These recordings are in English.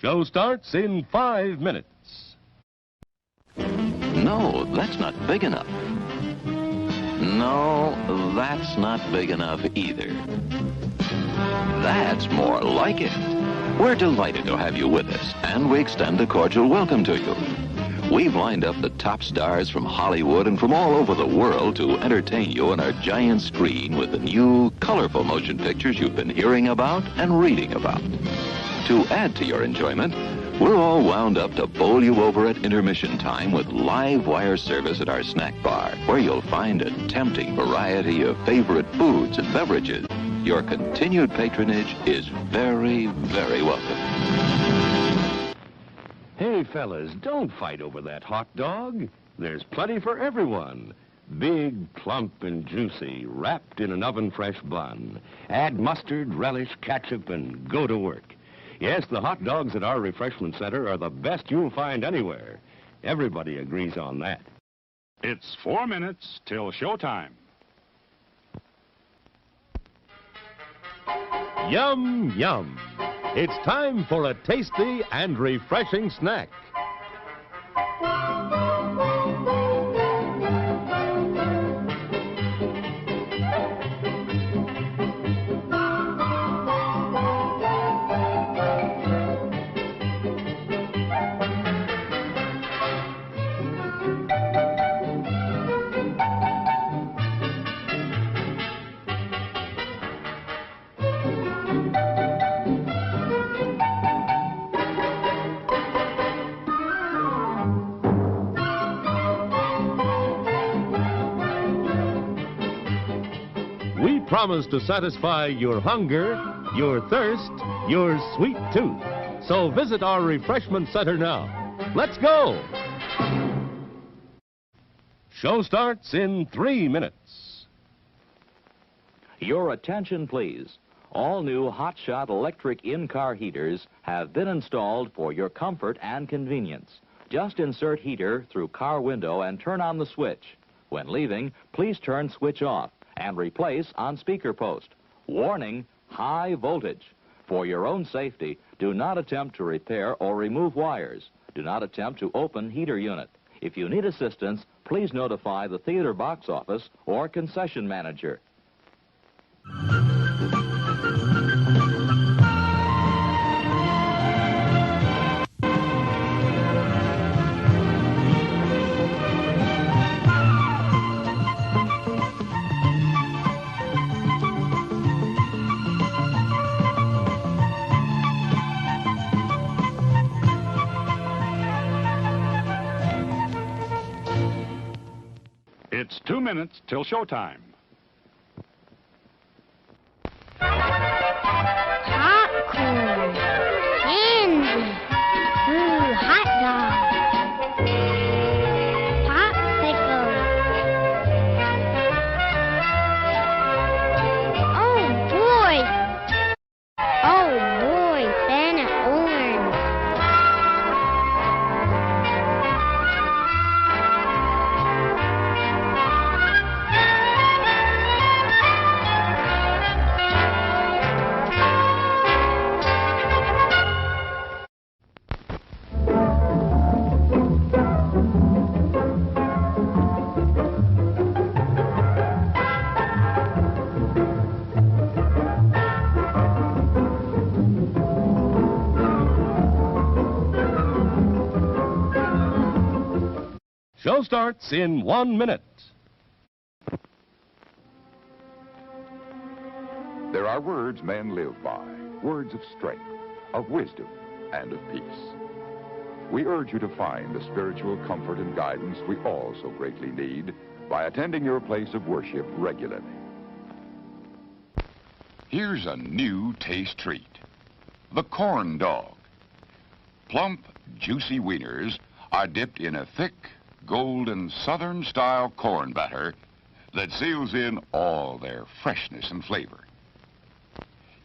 Show starts in 5 minutes. No, that's not big enough. No, that's not big enough either. That's more like it. We're delighted to have you with us, and we extend a cordial welcome to you. We've lined up the top stars from Hollywood and from all over the world to entertain you on our giant screen with the new, colorful motion pictures you've been hearing about and reading about. To add to your enjoyment, we're all wound up to bowl you over at intermission time with live wire service at our snack bar, where you'll find a tempting variety of favorite foods and beverages. Your continued patronage is very, very welcome. Hey, fellas, don't fight over that hot dog. There's plenty for everyone. Big, plump, and juicy, wrapped in an oven-fresh bun. Add mustard, relish, ketchup, and go to work. Yes, the hot dogs at our refreshment center are the best you'll find anywhere. Everybody agrees on that. It's 4 minutes till showtime. Yum, yum. It's time for a tasty and refreshing snack. We promise to satisfy your hunger, your thirst, your sweet tooth. So visit our refreshment center now. Let's go! Show starts in 3 minutes. Your attention, please. All new hotshot electric in-car heaters have been installed for your comfort and convenience. Just insert heater through car window and turn on the switch. When leaving, please turn switch off and replace on speaker post. Warning, high voltage. For your own safety, do not attempt to repair or remove wires. Do not attempt to open heater unit. If you need assistance, please notify the theater box office or concession manager. It's 2 minutes till showtime. Popcorn, candy, ooh, hot dog, popsicle. Oh boy, Santa orange. Show starts in 1 minute. There are words men live by, words of strength, of wisdom, and of peace. We urge you to find the spiritual comfort and guidance we all so greatly need by attending your place of worship regularly. Here's a new taste treat. The corn dog. Plump, juicy wieners are dipped in a thick, golden Southern-style corn batter that seals in all their freshness and flavor.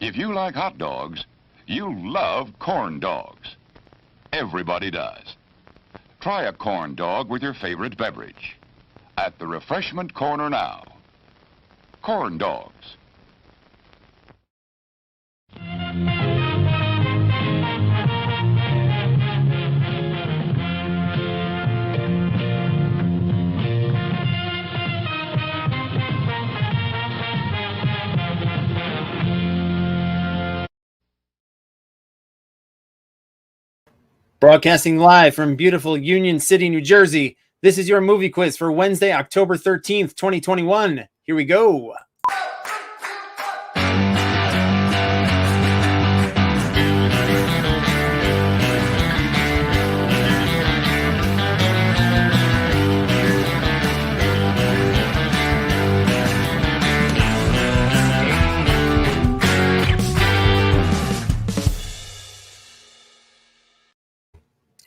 If you like hot dogs, you'll love corn dogs. Everybody does. Try a corn dog with your favorite beverage. At the refreshment corner now. Corn dogs. Broadcasting live from beautiful Union City, New Jersey. This is your movie quiz for Wednesday, October 13th, 2021. Here we go.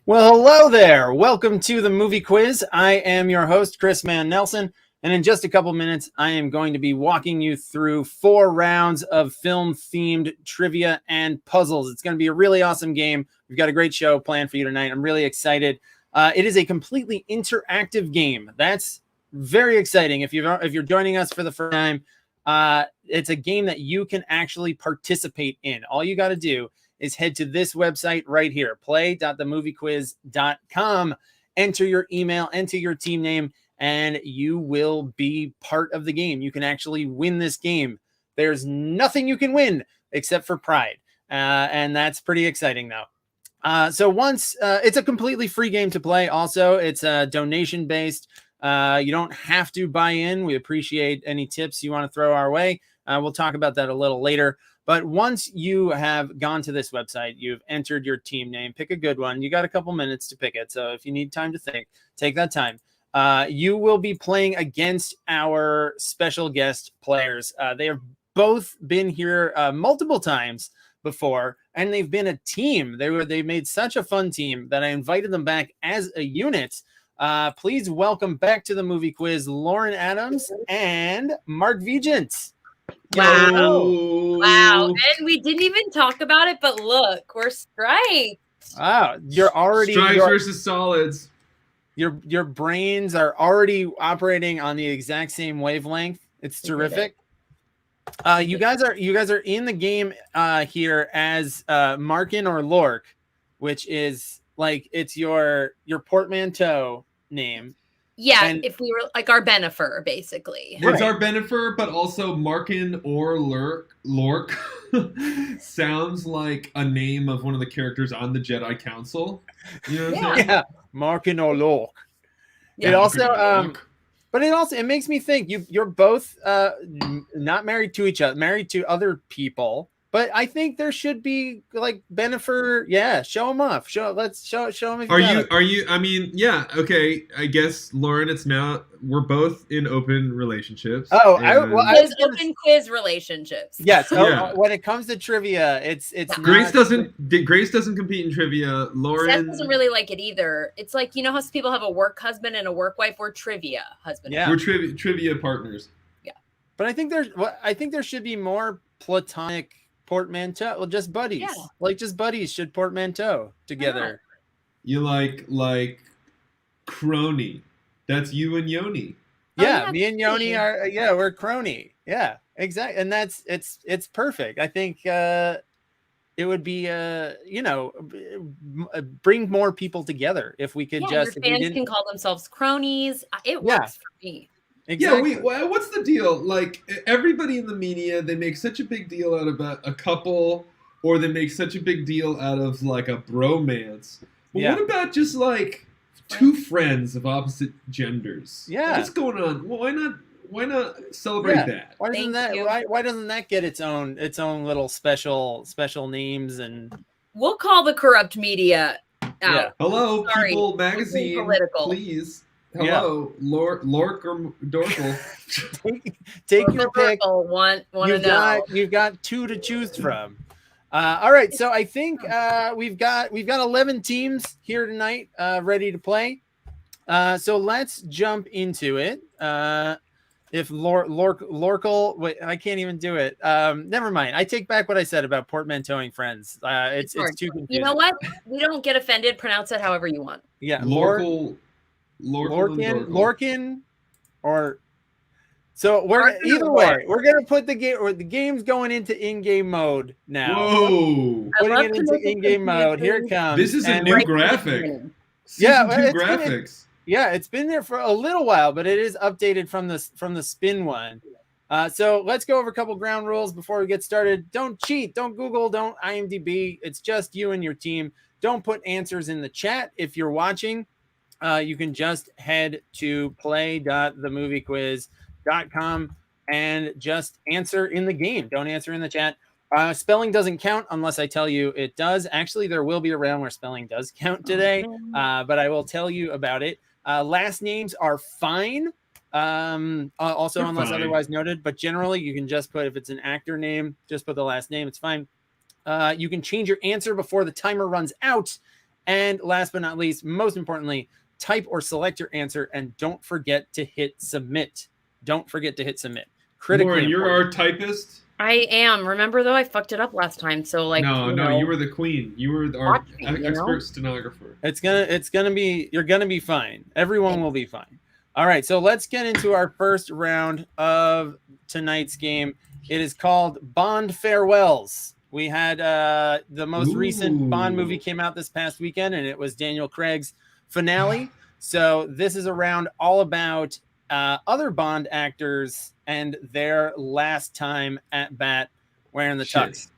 Well, hello there. Welcome to the movie quiz. I am your host, Chris Mann-Nelson, and in just a couple minutes, I am going to be walking you through 4 rounds of film-themed trivia and puzzles. It's going to be a really awesome game. We've got a great show planned for you tonight. I'm really excited. It is a completely interactive game. That's very exciting. If you're joining us for the first time, it's a game that you can actually participate in. All you got to do is head to this website right here, play.themoviequiz.com. Enter your email, enter your team name, and you will be part of the game. You can actually win this game. There's nothing you can win except for pride, and that's pretty exciting though. So once it's a completely free game to play. Also, it's donation based. You don't have to buy in. We appreciate any tips you want to throw our way. We'll talk about that a little later. But once you have gone to this website, you've entered your team name, pick a good one. You got a couple minutes to pick it. So if you need time to think, take that time. You will be playing against our special guest players. They have both been here multiple times before, and they've been a team. They made such a fun team that I invited them back as a unit. Please welcome back to the movie quiz, Lauren Adams and Mark Vigeant. Wow. And we didn't even talk about it, but look, we're striked. Wow, you're already strikes versus solids. Your brains are already operating on the exact same wavelength. It's terrific. You guys are in the game here as Markin or Lork, which is like it's your portmanteau name. Yeah, and if we were like our Benifer, basically. It's our Benifer, but also Markin or Lork sounds like a name of one of the characters on the Jedi Council. You know what I'm saying? Yeah, Markin or Lork. Yeah. It also, but it makes me think you're both not married to each other, married to other people. But I think there should be like Benifer. Yeah, show them off. Let's show them. If are you? I mean, yeah, okay. I guess Lauren, it's now we're both in open relationships. Oh, open quiz relationships. Yes. Yeah. When it comes to trivia, it's Grace doesn't compete in trivia. Lauren Seth doesn't really like it either. It's like how people have a work husband and a work wife. We're trivia husband. Yeah, we're trivia partners. Yeah, but I think there should be more platonic portmanteau. Well, just buddies. Yeah. Like just buddies should portmanteau together. You like crony. That's you and Yoni. Yeah, me and Yoni are we're crony. Yeah, exactly. And it's perfect. I think it would be bring more people together if we could just your fans can call themselves cronies. It works for me. Exactly. Yeah, what's the deal? Like everybody in the media, they make such a big deal out of a couple, or they make such a big deal out of like a bromance. But what about just like 2 friends of opposite genders? Yeah, what's going on? Well, why not celebrate that? Why doesn't that get its own little special names? And we'll call the corrupt media out. Yeah. Hello, Sorry. People Magazine, please. Hello, Lork or Dorkel. take your pick. You've got 2 to choose from. All right, so I think we've got 11 teams here tonight ready to play. So let's jump into it. If Lorkel, wait, I can't even do it. Never mind. I take back what I said about portmanteauing friends. It's too confusing. You know what? We don't get offended. Pronounce it however you want. Yeah, Lorkin, or so we're either way. We're gonna put the game's going into in-game mode now. Whoa! Putting it into in-game mode. Here it comes. This is a new graphic. Yeah, graphics. It's been there for a little while, but it is updated from the spin one. So let's go over a couple ground rules before we get started. Don't cheat. Don't Google. Don't IMDb. It's just you and your team. don't put answers in the chat. If you're watching, you can just head to play.themoviequiz.com and just answer in the game. Don't answer in the chat. Spelling doesn't count unless I tell you it does. Actually, there will be a round where spelling does count today, but I will tell you about it. Last names are fine. Also, They're unless fine. otherwise noted, but generally you can just put, if it's an actor name, just put the last name. It's fine. You can change your answer before the timer runs out. And last but not least, most importantly, type or select your answer and don't forget to hit submit. Don't forget to hit submit. Critically Lauren, you're important. our typist. I am. Remember though, I fucked it up last time. So like, No, you were the queen. You were our Watch me, you expert know? stenographer. It's gonna be, you're gonna be fine. Everyone will be fine. All right, so let's get into our first round of tonight's game. It is called Bond Farewells. We had the most recent Bond movie came out this past weekend, and it was Daniel Craig's finale. So this is a round all about other Bond actors and their last time at bat wearing the tux.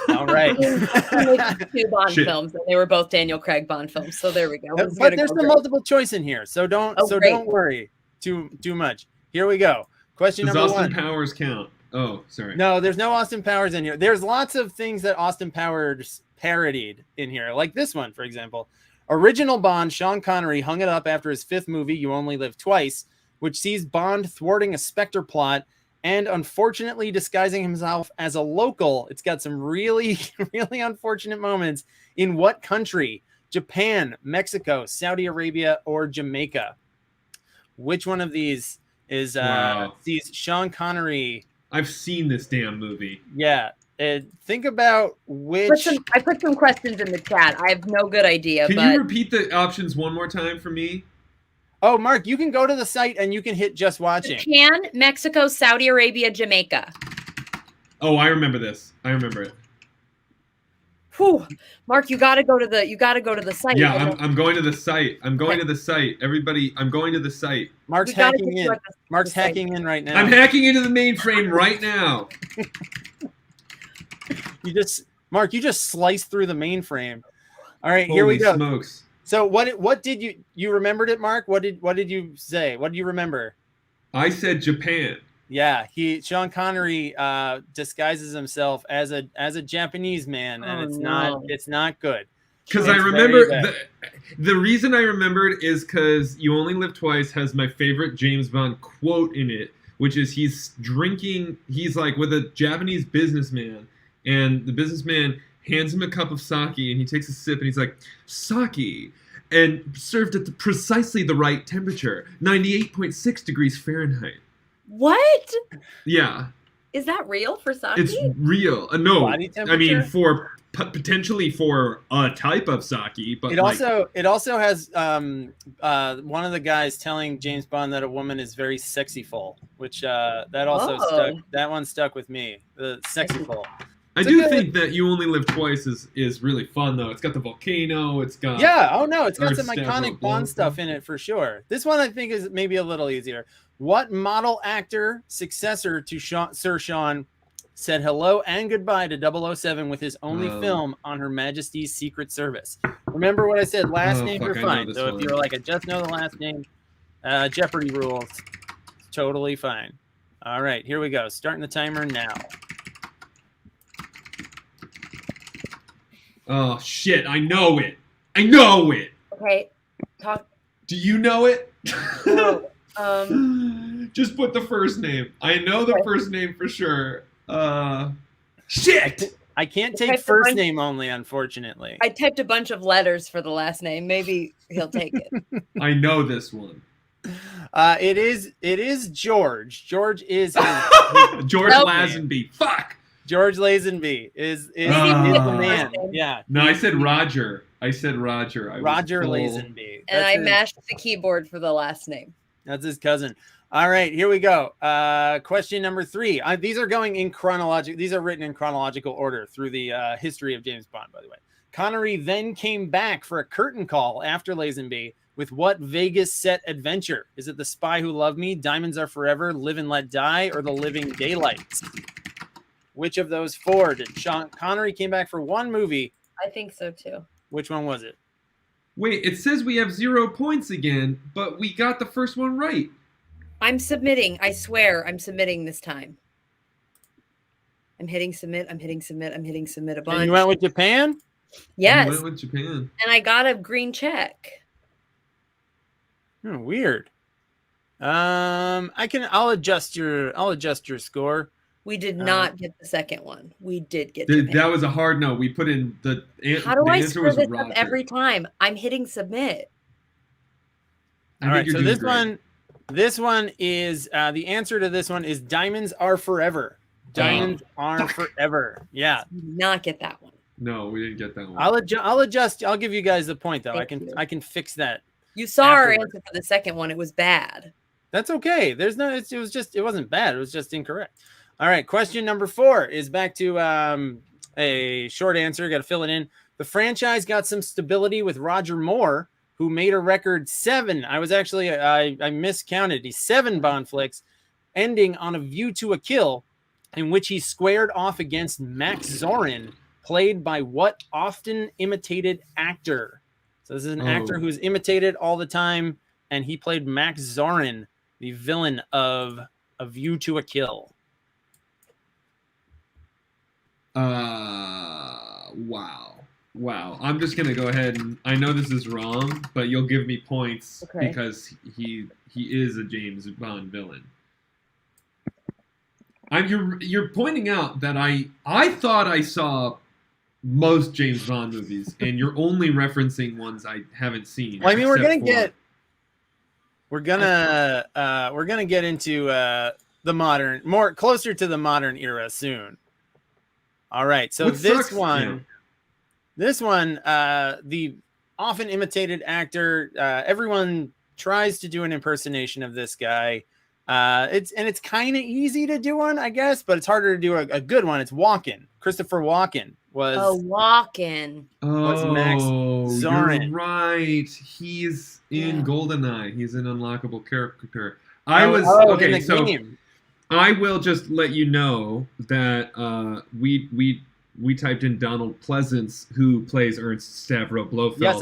All right. Two Bond films, and they were both Daniel Craig Bond films. So there we go. But there's some multiple choice in here, so don't great. don't worry too much. Here we go. Question Does number Austin one. Powers count? Oh, sorry. No, there's no Austin Powers in here. There's lots of things that Austin Powers parodied in here, like this one, for example. Original Bond, Sean Connery hung it up after his 5th movie, You Only Live Twice, which sees Bond thwarting a Spectre plot and unfortunately disguising himself as a local. It's got some really, really unfortunate moments. In what country? Japan, Mexico, Saudi Arabia, or Jamaica? Which one of these is sees Sean Connery? I've seen this damn movie. Yeah. Think about which. I put some questions in the chat. I have no good idea. Can you repeat the options one more time for me? Oh, Mark, you can go to the site and you can hit just watching. Japan, Mexico, Saudi Arabia, Jamaica. Oh, I remember this. I remember it. Whew. Mark, you gotta go to the site. Yeah, I'm going to the site. I'm going to the site. Everybody, I'm going to the site. Mark's hacking in. Mark's hacking in right now. I'm hacking into the mainframe right now. Mark, you just sliced through the mainframe. All right, Holy here we go. Smokes. So what did you remembered it, Mark? What did you say? What do you remember? I said Japan. Yeah, Sean Connery disguises himself as a Japanese man, and it's not good. Because I remember the reason I remembered is because You Only Live Twice has my favorite James Bond quote in it, which is he's like with a Japanese businessman, and the businessman hands him a cup of sake, and he takes a sip, and he's like, sake, and served at precisely the right temperature, 98.6 degrees Fahrenheit. What? Yeah. Is that real for sake? It's real. No, Body temperature? I mean potentially for a type of sake, but it also has one of the guys telling James Bond that a woman is very sexyful, which that one stuck with me. The sexyful. I do think that You Only Live Twice is really fun though. It's got the volcano. It's got it's got some iconic Bond stuff in it for sure. This one I think is maybe a little easier. What model actor successor to Sir Sean said hello and goodbye to 007 with his only film on Her Majesty's Secret Service? Remember what I said, last name you're fine. So if you're like, I just know the last name, Jeopardy rules, totally fine. All right, here we go. Starting the timer now. Oh shit, I know it. I know it. Okay. Talk. Do you know it? No. Just put the first name. I know the first name for sure. Shit. I can't take first name only, unfortunately. I typed a bunch of letters for the last name. Maybe he'll take it. I know this one. It is George. George is his George Lazenby. Fuck. George Lazenby is the man. Yeah. No, I said Roger. Roger Lazenby. And I mashed the keyboard for the last name. That's his cousin. All right, here we go. Question number 3. These are going in chronological. These are written in chronological order through the history of James Bond, by the way. Connery then came back for a curtain call after Lazenby with what Vegas set adventure? Is it The Spy Who Loved Me, Diamonds Are Forever, Live and Let Die, or The Living Daylights? Which of those 4 did Sean Connery came back for one movie? I think so too. Which one was it? Wait, it says we have 0 points again, but we got the first one right. I'm submitting. I swear I'm submitting this time. I'm hitting submit. I'm hitting submit. I'm hitting submit a bunch. And you went with Japan? Yes. You went with Japan. And I got a green check. Weird. I'll adjust your score. We did not get the second one. We did get that was a hard no. We put in the How do the I answer screw was this Roger. up every time? I'm hitting submit. All right, so this one is the answer to this one is diamonds are forever. Diamonds are forever. Yeah. Did not get that one. No, we didn't get that one. I'll adjust. I'll give you guys the point though. I can fix that. You saw our answer for the second one. It was bad. That's okay. There's no. It wasn't bad. It was just incorrect. All right. Question number 4 is back to a short answer. Got to fill it in. The franchise got some stability with Roger Moore, who made a record 7. I was actually I miscounted. He's 7 Bond flicks, ending on A View to a Kill, in which he squared off against Max Zorin, played by what often imitated actor? So this is an actor who's imitated all the time, and he played Max Zorin, the villain of A View to a Kill. Wow. I'm just gonna go ahead and I know this is wrong, but you'll give me points because he is a James Bond villain. You're pointing out that I thought I saw most James Bond movies, and you're only referencing ones I haven't seen. Well, I mean, we're gonna get into the modern, more closer to the modern era soon. All right, so this one, the often imitated actor. Everyone tries to do an impersonation of this guy. It's kind of easy to do one, I guess, but it's harder to do a good one. It's Walken. Christopher Walken was Walken. Was Max Zorin. You're right. He's in GoldenEye. He's an unlockable character. Game. I will just let you know that we typed in Donald Pleasance, who plays Ernst Stavro Blofeld. Yes,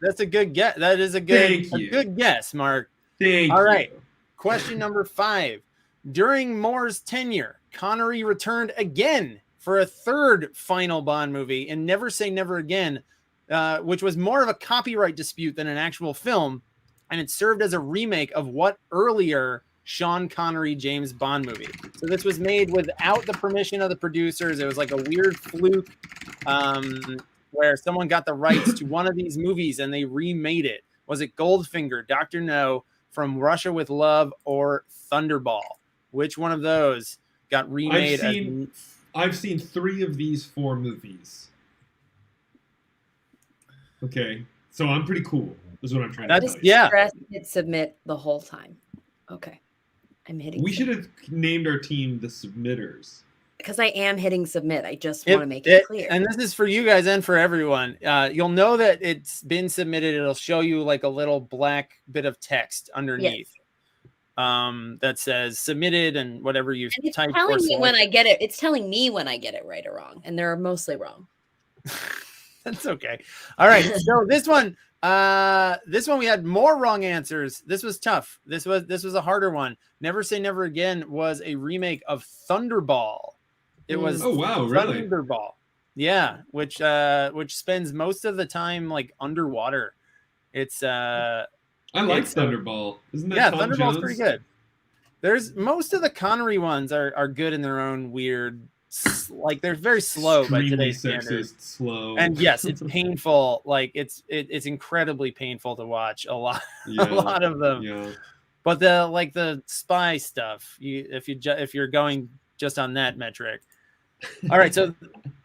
that's a good guess. That is a good guess, Mark. Thank you. All right. Question number 5. During Moore's tenure, Connery returned again for a 3rd final Bond movie in Never Say Never Again, which was more of a copyright dispute than an actual film, and it served as a remake of what earlier Sean Connery James Bond movie. So this was made without the permission of the producers. It was like a weird fluke where someone got the rights to one of these movies and they remade it. Was it Goldfinger, Dr. No, From Russia with Love, or Thunderball? Which one of those got remade? I've seen 3 of these 4 movies. Okay, so I'm pretty cool. Is what I'm trying to tell you. Yeah. Hit submit the whole time. Okay, I'm hitting. We should have named our team the Submitters. Because I am hitting submit. I just want to make it clear. And this is for you guys and for everyone. You'll know that it's been submitted. It'll show you like a little black bit of text underneath that says submitted and whatever you type. Telling me when I get it. It's telling me when I get it right or wrong, and they're mostly wrong. That's okay. All right. So this one we had more wrong answers. This was tough. This was a harder one. Never Say Never Again was a remake of Thunderball. It was really? Thunderball. Yeah, which spends most of the time like underwater. It's I like Thunderball. Isn't that Tom Thunderball's Jones? pretty good. There's most of the Connery ones are good in their own weird, like they're very slow by today's standards. Slow. And yes, it's painful. Like it's incredibly painful to watch a lot of them. Yeah. But the spy stuff, if you're going just on that metric. All right, so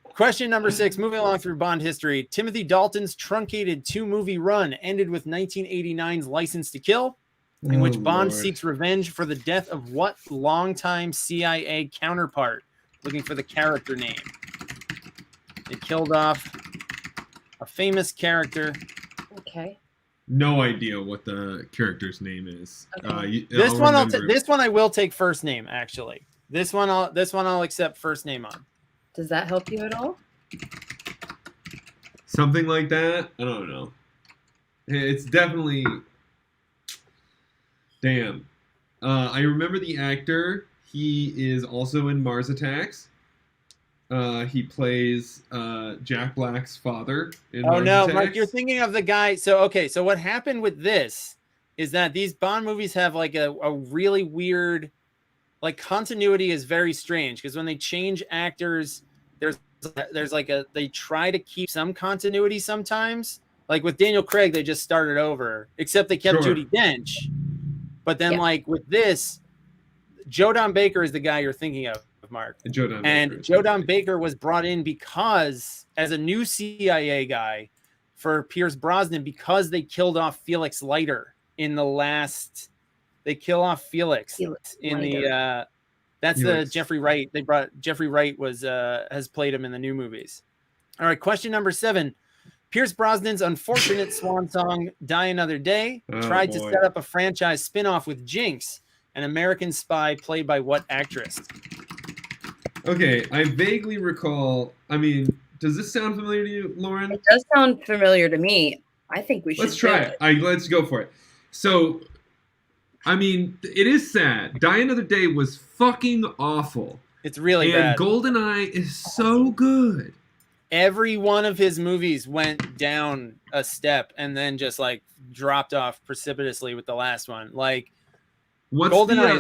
question number 6, moving along through Bond history. Timothy Dalton's truncated 2-movie run ended with 1989's License to Kill, in which Bond seeks revenge for the death of what longtime CIA counterpart? Looking for the character name. They killed off a famous character. Okay. No idea what the character's name is. Okay. This one I will take first name, actually. This one I'll accept first name on. Does that help you at all? something like that. I don't know. It's definitely. Damn. I remember the actor. He is also in Mars Attacks. He plays Jack Black's father in Mars Attacks. Mark, you're thinking of the guy. So what happened with this is that these Bond movies have like a really weird, like, continuity is very strange, because when they change actors, there's like they try to keep some continuity sometimes. Like with Daniel Craig, they just started over, except they kept Judi Dench. But then like with this, Joe Don Baker is the guy you're thinking of, Mark. Joe Don Baker was brought in because as a new CIA guy for Pierce Brosnan, because they killed off Felix Leiter in the last. They kill off Felix in the. That's Felix. The Jeffrey Wright. They brought Jeffrey Wright has played him in the new movies. All right, question number 7. Pierce Brosnan's unfortunate swan song, Die Another Day, tried to set up a franchise spin-off with Jinx, an American spy played by what actress? Okay, I vaguely recall. I mean, does this sound familiar to you, Lauren? It does sound familiar to me. I think we should. Let's try it. Let's go for it. So, I mean, it is sad. Die Another Day was fucking awful. It's really bad. And GoldenEye is so good. Every one of his movies went down a step and then just like dropped off precipitously with the last one. Like, GoldenEye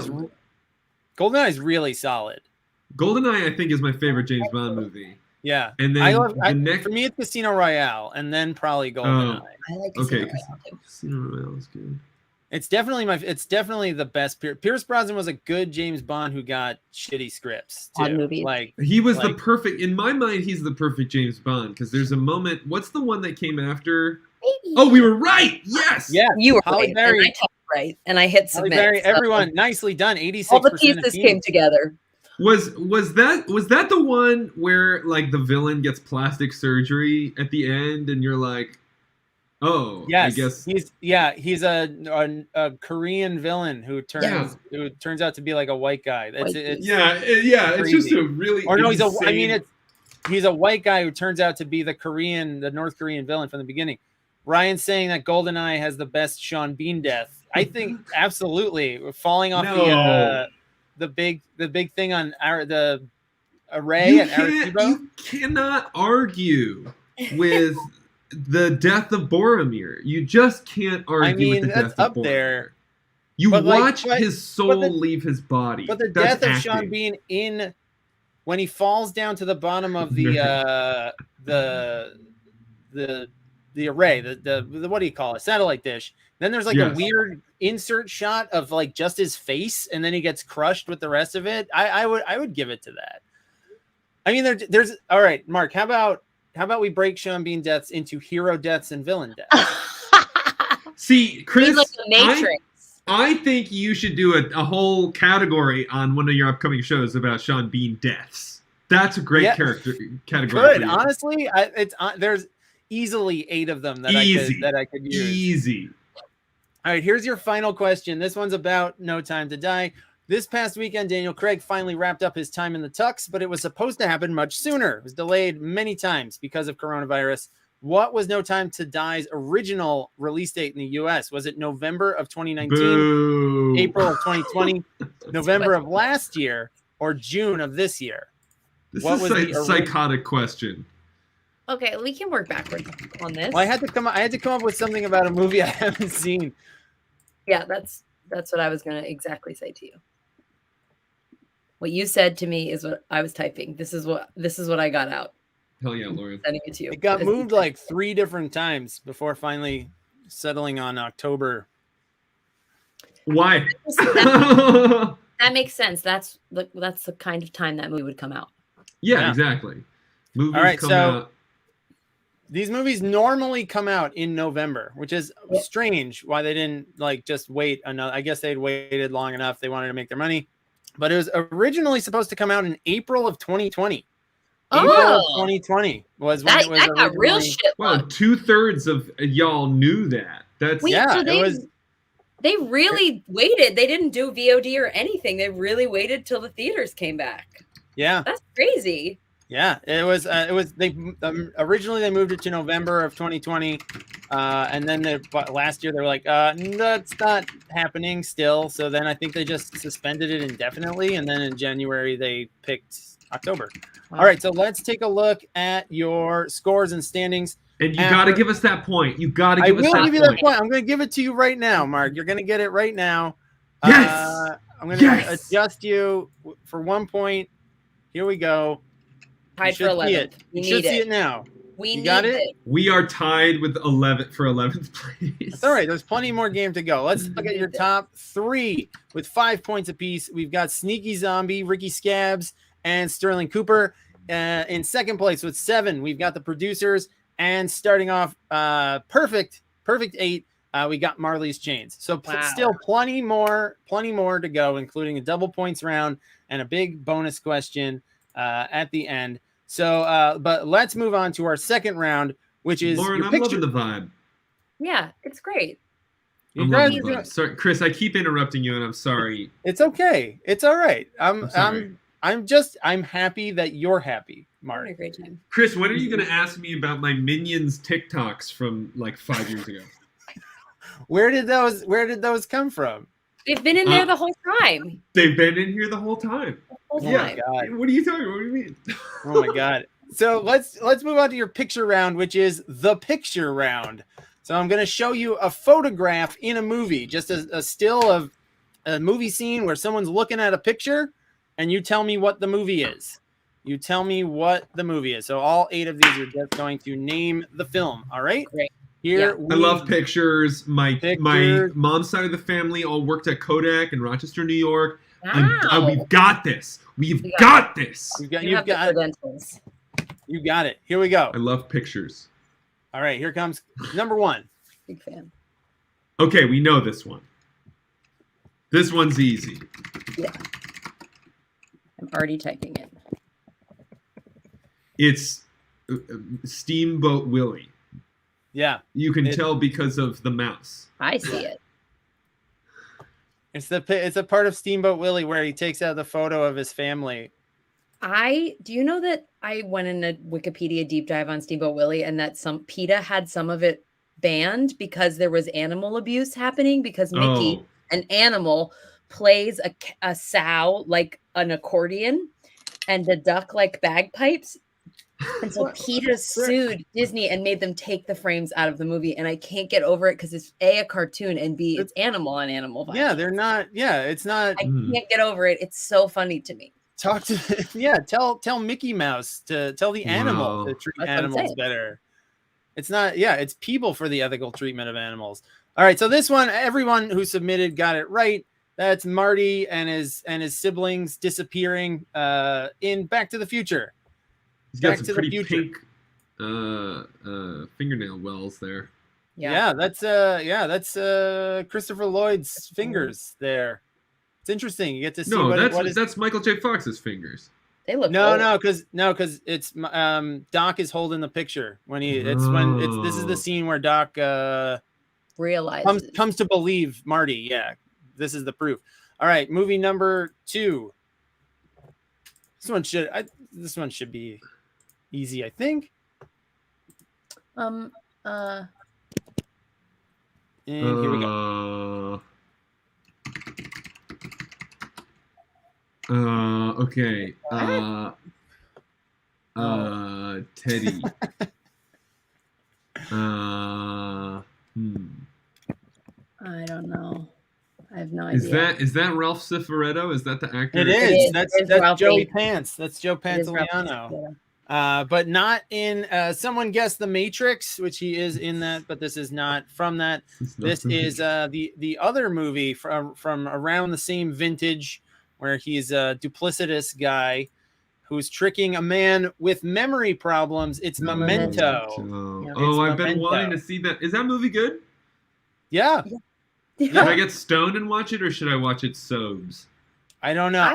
is really solid. GoldenEye, I think, is my favorite James Bond movie. Yeah, and then for me, it's Casino Royale, and then probably GoldenEye. I like Casino Royale too. Casino Royale is good. It's definitely the best. Pierce Brosnan was a good James Bond who got shitty scripts too. Like he was the perfect. In my mind, he's the perfect James Bond, because there's a moment. What's the one that came after? Baby. Oh, we were right. Yes. Yeah, you were right. And I talked right, and I hit submit. Everyone, nicely done. 86%. All the pieces came together. Was that the one where like the villain gets plastic surgery at the end, and you're like, oh, yes, I guess he's a Korean villain who turns out to be like a white guy. It's just a really he's a white guy who turns out to be the North Korean villain from the beginning. Ryan's saying that GoldenEye has the best Sean Bean death. I think absolutely falling off the big thing on the array at Arecibo. You cannot argue with the death of Boromir. You just can't argue with the death of Boromir. There. You watch his soul leave his body. But the death of Sean Bean when he falls down to the bottom of the array, the what do you call it? Satellite dish. Then there's like a weird insert shot of like just his face, and then he gets crushed with the rest of it. I would give it to that. I mean, there's all right, Mark. How about we break Sean Bean deaths into hero deaths and villain deaths? See, Chris, like the Matrix. I think you should do a whole category on one of your upcoming shows about Sean Bean deaths. That's a great category. Good, honestly, there's easily 8 of them that I could use. Easy. All right, here's your final question. This one's about No Time to Die. This past weekend, Daniel Craig finally wrapped up his time in the tux, but it was supposed to happen much sooner. It was delayed many times because of coronavirus. What was No Time to Die's original release date in the U.S.? Was it November of 2019, Boo. April of 2020, November of last year, or June of this year? This is a psychotic question. Okay, we can work backwards on this. Well, I had to come up with something about a movie I haven't seen. Yeah, that's what I was going to exactly say to you. What you said to me is what I was typing. This is what I got out. Hell yeah, Lauren. Sending it to you. It got moved like 3 different times before finally settling on October. Why? That makes sense. That's the kind of time that movie would come out. Yeah. Exactly. Movies all right, come so out. These movies normally come out in November, which is strange why they didn't like just wait another. I guess they'd waited long enough. They wanted to make their money, but it was originally supposed to come out in April of 2020. April of 2020 was when it was originally. Got real shit. Well, 2/3 of y'all knew that. That's They really waited. They didn't do VOD or anything. They really waited till the theaters came back. Yeah, that's crazy. Yeah, it was. They originally they moved it to November of 2020, and then last year they were like, that's not happening still. So then I think they just suspended it indefinitely, and then in January they picked October. Wow. All right, so let's take a look at your scores and standings. And you got to give us that point. You got to give us that point. I will give you that point. I'm going to give it to you right now, Mark. You're going to get it right now. Yes. I'm going to adjust you for 1 point. Here we go. Tied for 11th. You should see it now. We got it. We are tied with 11th place. That's all right. There's plenty more game to go. Let's look at your top 3 with 5 points apiece. We've got Sneaky Zombie, Ricky Scabs, and Sterling Cooper. In second place with 7, we've got the producers. And starting off perfect 8, we got Marley's Chains. So still plenty more to go, including a double points round and a big bonus question at the end. So, but let's move on to our second round, which is Lauren, your I'm picture. loving the vibe. Yeah, it's great. I'm loving the vibe. Sorry, Chris, I keep interrupting you, and I'm sorry. It's okay. It's all right. I'm sorry. I'm happy that you're happy, Mark. Had a great time. Chris, when are you going to ask me about my Minions TikToks from like 5 years ago? Where did those come from? They've been in there the whole time. They've been in here the whole time. Yeah. God. What are you talking about? What do you mean? Oh my God. So let's move on to your picture round, which is the picture round. So I'm going to show you a photograph in a movie, just a still of a movie scene where someone's looking at a picture, and you tell me what the movie is. You tell me what the movie is. So all 8 of these are just going to name the film. All right. Great. Here I love pictures. My mom's side of the family all worked at Kodak in Rochester, New York. Wow. We've got this. We've got this. You got credentials. You got it. Here we go. I love pictures. All right, here comes number 1. Big fan. Okay, we know this one. This one's easy. Yeah. I'm already typing it. It's Steamboat Willie. Yeah. You can tell because of the mouse. I see it. It's a part of Steamboat Willie where he takes out the photo of his family. Do you know that I went in a Wikipedia deep dive on Steamboat Willie, and that PETA had some of it banned because there was animal abuse happening, because Mickey, an animal, plays a sow like an accordion and a duck like bagpipes. And so PETA sued Disney and made them take the frames out of the movie, and I can't get over it because it's A, a cartoon, and B, it's animal on animal violence. Yeah, they're not. Yeah, it's not. I can't get over it. It's so funny to me. Tell Mickey Mouse to tell the animal to treat animals better. It's not. Yeah, it's people for the ethical treatment of animals. All right, so this one, everyone who submitted got it right. That's Marty and his siblings disappearing in Back to the Future. He's got some pretty pink fingernail wells there. Yeah, that's Christopher Lloyd's fingers there. It's interesting. You get to see that's Michael J. Fox's fingers. They look because it's Doc is holding the picture when this is the scene where Doc realizes comes to believe Marty. Yeah, this is the proof. All right, movie number 2. This one should be easy, I think. And here we go. Okay. Teddy. I don't know. I have no idea. Is that Ralph Cifaretto? Is that the actor? It is. That's Joey Pants. That's Joe It Pantoliano. But not in someone guessed The Matrix, which he is in that, but this is not from that. This is the other movie from around the same vintage, where he's a duplicitous guy who's tricking a man with memory problems. It's Memento. I've been wanting to see that. Is that movie good? Yeah. Should I get stoned and watch it, or should I watch it sobs? I don't know.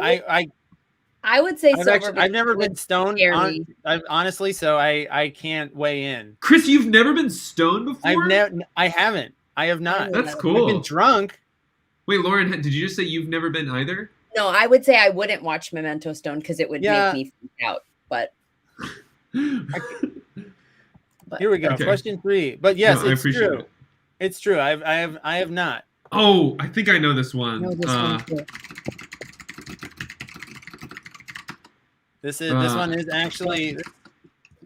I would say sober. I've never been stoned, honestly, so I can't weigh in. Chris, you've never been stoned before? I haven't. I have not. That's cool. I've been drunk. Wait, Lauren, did you just say you've never been either? No, I would say I wouldn't watch Memento stoned because it would make me freak out. But Here we go. Okay. Question 3. But yes, No, I it's appreciate true. it. It's true. I have not. Oh, I think I know this one. No, this one too. This one is actually,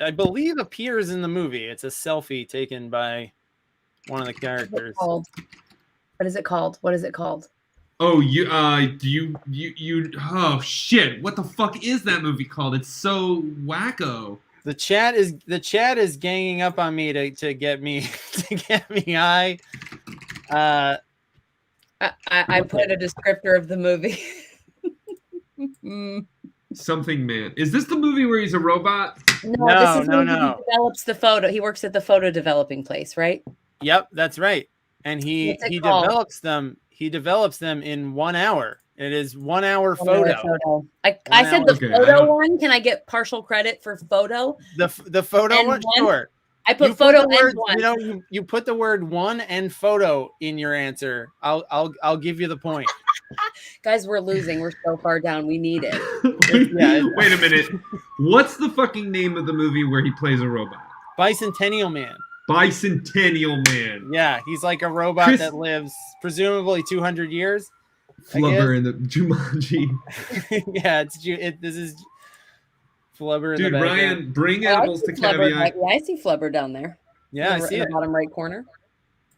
I believe, appears in the movie. It's a selfie taken by one of the characters. What is it called? What is it called? Oh, you oh shit. What the fuck is that movie called? It's so wacko. The chat is ganging up on me to get me high. I put a descriptor of the movie. Something Man. Is this the movie where he's a robot? No, this is when he develops the photo. He works at the photo developing place, right? Yep, that's right. And he develops them. He develops them in 1 hour. It is 1 hour photo. I said the photo one. Can I get partial credit for photo? The photo one, sure. I put photo and word, one. You put the word one and photo in your answer. I'll give you the point. Guys, we're losing. We're so far down. We need it. Wait a minute. What's the fucking name of the movie where he plays a robot? Bicentennial Man. Bicentennial Man. Yeah, he's like a robot that lives presumably 200 years. Flubber in the Jumanji. Yeah, this is Flubber in the background. Dude, Ryan, bring edibles to Caveat. I see Flubber down there. Yeah, I see in it. the bottom right corner.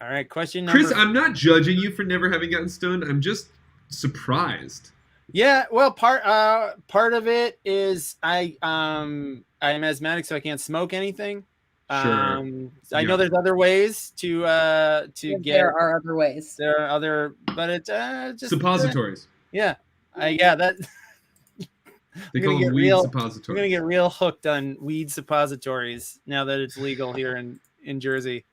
All right, question number. Chris, I'm not judging you for never having gotten stoned. I'm just surprised. Yeah, well, part of it is I'm asthmatic, so I can't smoke anything. Sure. I know there's other ways to get. There are other ways. There are other, but it's just suppositories. Yeah, that. They call them weed suppositories. I'm gonna get real hooked on weed suppositories now that it's legal here in Jersey.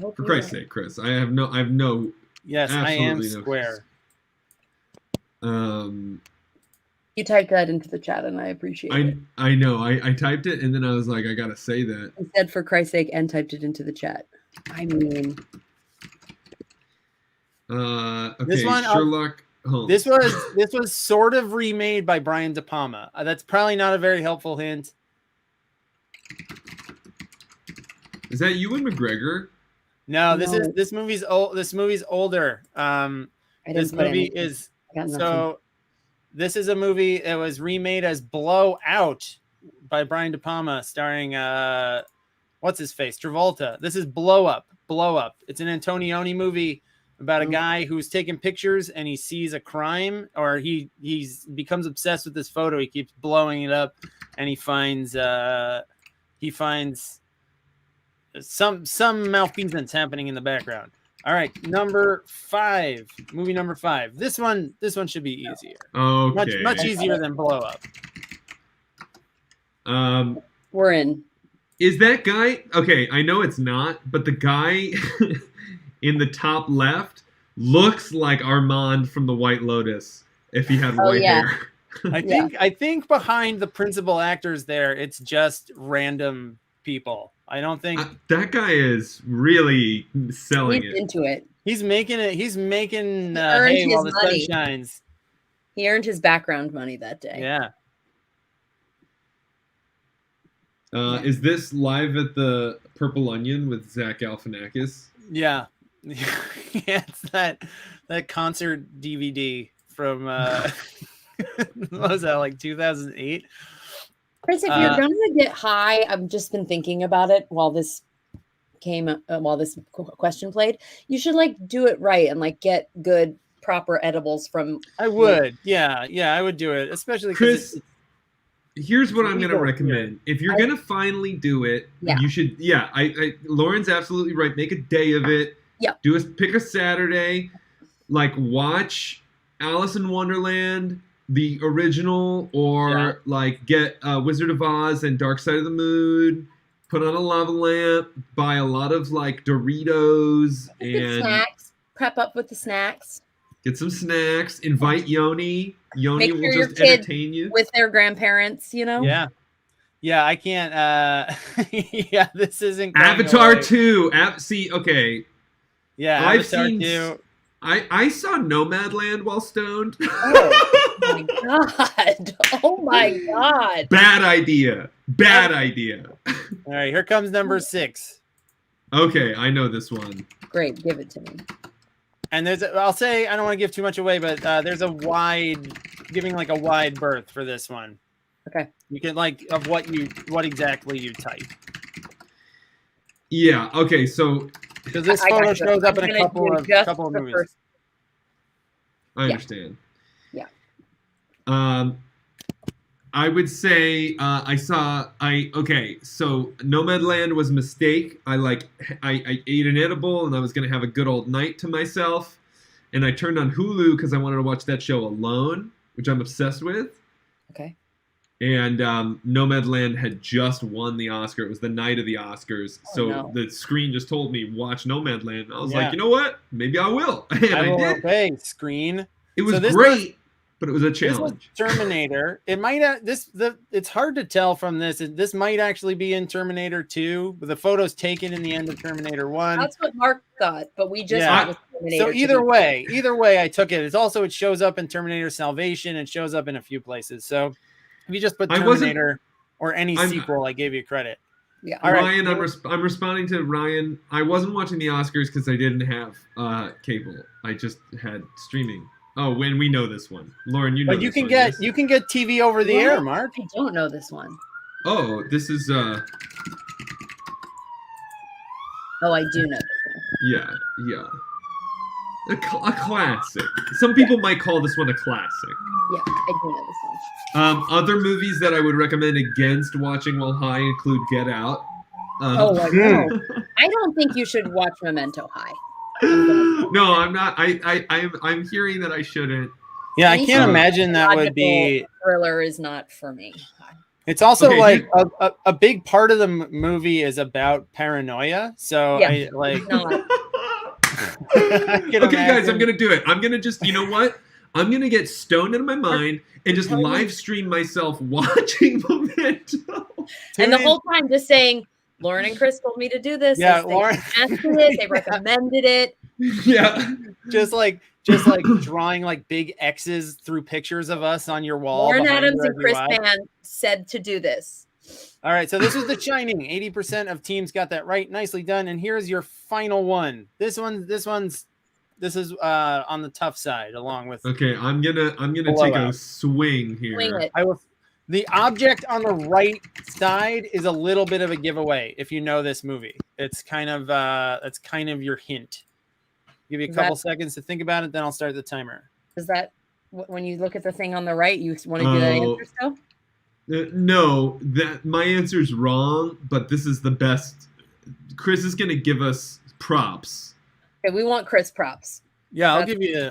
For Christ's sake, Chris, I have no. Yes, I am square. You typed that into the chat, and I appreciate it. I know. I typed it, and then I was like, I gotta say that. I said, for Christ's sake, and typed it into the chat. I mean, okay, this one, Sherlock Holmes. This was sort of remade by Brian De Palma. That's probably not a very helpful hint. Is that Ewan McGregor? No, this movie's old. This movie's older. This movie is so. This is a movie that was remade as Blowout by Brian De Palma, starring what's his face, Travolta. This is Blow Up. It's an Antonioni movie about a guy who's taking pictures and he sees a crime, or he becomes obsessed with this photo. He keeps blowing it up, and he finds some malfeasance happening in the background. All right, number 5. Movie number 5. This one should be easier. Okay. Much easier than Blow Up. We're in. Is that guy? Okay, I know it's not, but the guy in the top left looks like Armand from the White Lotus if he had white hair. I think behind the principal actors there, it's just random people. I don't think that guy is really selling He's it. into it. He's making it. He's making hay while the sun shines. He earned his background money that day. Yeah. Is this live at the Purple Onion with Zach Galifianakis? Yeah. Yeah, it's that concert DVD from what was that, like 2008? Chris, if you're gonna get high, I've just been thinking about it while this question played. You should do it right and get good proper edibles from. I would, yeah, I would do it, especially Chris. Here's what I'm gonna recommend. If you're gonna finally do it, you should. Yeah, Lauren's absolutely right. Make a day of it. Yeah. Pick a Saturday, watch Alice in Wonderland, the original, or get Wizard of Oz and Dark Side of the Moon, put on a lava lamp, buy a lot of Doritos and snacks. Prep up with the snacks. Get some snacks. Invite Yoni. Yoni will just entertain you with their grandparents. Yeah. I can't. Yeah, this isn't Avatar 2. See, okay. Yeah, Avatar 2. I saw Nomadland while stoned. Oh my god! Oh my god! Bad idea. Bad idea. All right, here comes number 6. Okay, I know this one. Great, give it to me. And I'll say, I don't want to give too much away, but there's a giving like a wide berth for this one. Okay. You can of what exactly you type. Yeah. Okay. So because this photo shows up in a couple of movies. I understand. Yeah. I would say okay. So Nomadland was a mistake. I ate an edible and I was gonna have a good old night to myself, and I turned on Hulu because I wanted to watch that show Alone, which I'm obsessed with. Okay. And Nomadland had just won the Oscar. It was the night of the Oscars. So the screen just told me, watch Nomadland. I was like, you know what? Maybe I will. And I did. Okay, screen. It was great, but it was a challenge. This was Terminator. It might it's hard to tell from this. This might actually be in Terminator 2, but the photo's taken in the end of Terminator 1. That's what Mark thought, but we just thought it was Terminator. So either way, I took it. It shows up in Terminator Salvation. It shows up in a few places. So if you just put Terminator or any sequel, I gave you credit. Yeah. All right. Ryan, I'm responding to Ryan. I wasn't watching the Oscars because I didn't have cable. I just had streaming. Oh, when we know this one, Lauren, you know. But you can get TV over the air, Mark. I don't know this one. Oh, this is Oh, I do know this one. Yeah. A classic. Some people might call this one a classic. Yeah, I do know this one. Other movies that I would recommend against watching while high include Get Out. I know. I don't think you should watch Memento High. No, I'm not. I'm hearing that I shouldn't. Yeah, I can't imagine that would be. Thriller is not for me. It's also a big part of the movie is about paranoia. So yeah, okay, guys, I'm gonna do it. I'm gonna just, you know what? I'm gonna get stoned out of my mind and just live stream myself watching Memento. And the whole time just saying, Lauren and Chris told me to do this. Yeah, Lauren suggested it. They recommended it. Yeah, just like drawing like big X's through pictures of us on your wall. Lauren Adams and Chris Mann said to do this. All right, so this was The Shining. 80% of teams got that right. Nicely done. And here's your final one. This is on the tough side, along with. Okay, I'm gonna take a swing here. Swing it. The object on the right side is a little bit of a giveaway if you know this movie. It's kind of that's kind of your hint. Give you a couple seconds to think about it, then I'll start the timer. Is that when you look at the thing on the right, you want to do that answer still? No, that my answer's wrong, but this is the best. Chris is gonna give us props. Okay, we want Chris props. Yeah, I'll give you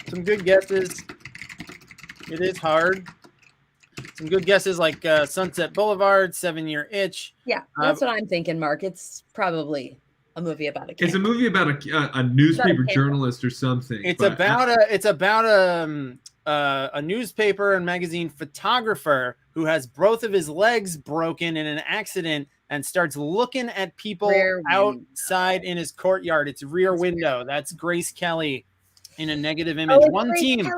some good guesses. It is hard. Some good guesses like Sunset Boulevard, 7 Year Itch. Yeah, that's what I'm thinking, Mark. It's probably a movie about a. It's a movie about a newspaper journalist or something. It's about a newspaper and magazine photographer who has both of his legs broken in an accident and starts looking at people outside in his courtyard. It's Rear Window. That's Grace Kelly in a negative image. One team.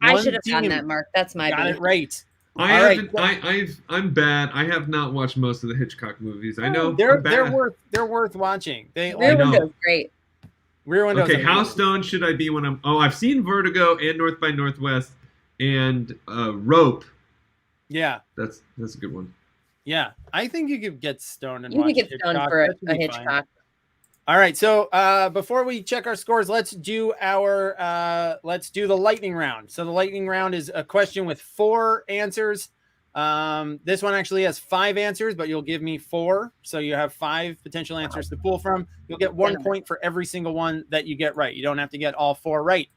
I should have gotten that, Mark. That's my got it right. I'm bad. I have not watched most of the Hitchcock movies. I know they're worth watching. Rear Window's great. Rear Window. Okay, how stoned should I be when I'm? Oh, I've seen Vertigo and North by Northwest and Rope. Yeah, that's a good one. Yeah, I think you could get stoned and you watch could get stoned for a Hitchcock. Fine. All right, so before we check our scores, let's do the lightning round. So the lightning round is a question with 4 answers. This one actually has 5 answers, but you'll give me 4, so you have 5 potential answers to pull from. You'll get 1 point for every single one that you get right. You don't have to get all 4 right.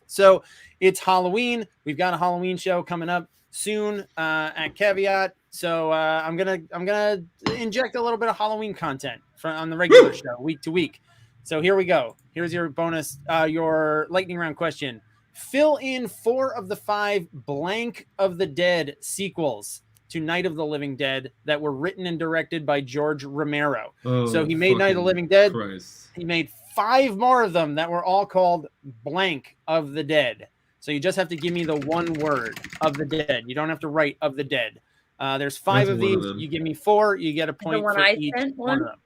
So it's Halloween. We've got a Halloween show coming up soon at Caveat. So I'm gonna inject a little bit of Halloween content on the regular show, week to week. So here we go. Here's your bonus, your lightning round question. Fill in 4 of the 5 Blank of the Dead sequels. to Night of the Living Dead that were written and directed by George Romero. Oh, so he made Night of the Living Dead. Christ. He made 5 more of them that were all called blank of the dead. So you just have to give me the one word of the dead. You don't have to write of the dead. There's 5 of these. You give me 4, you get a point for each one of them.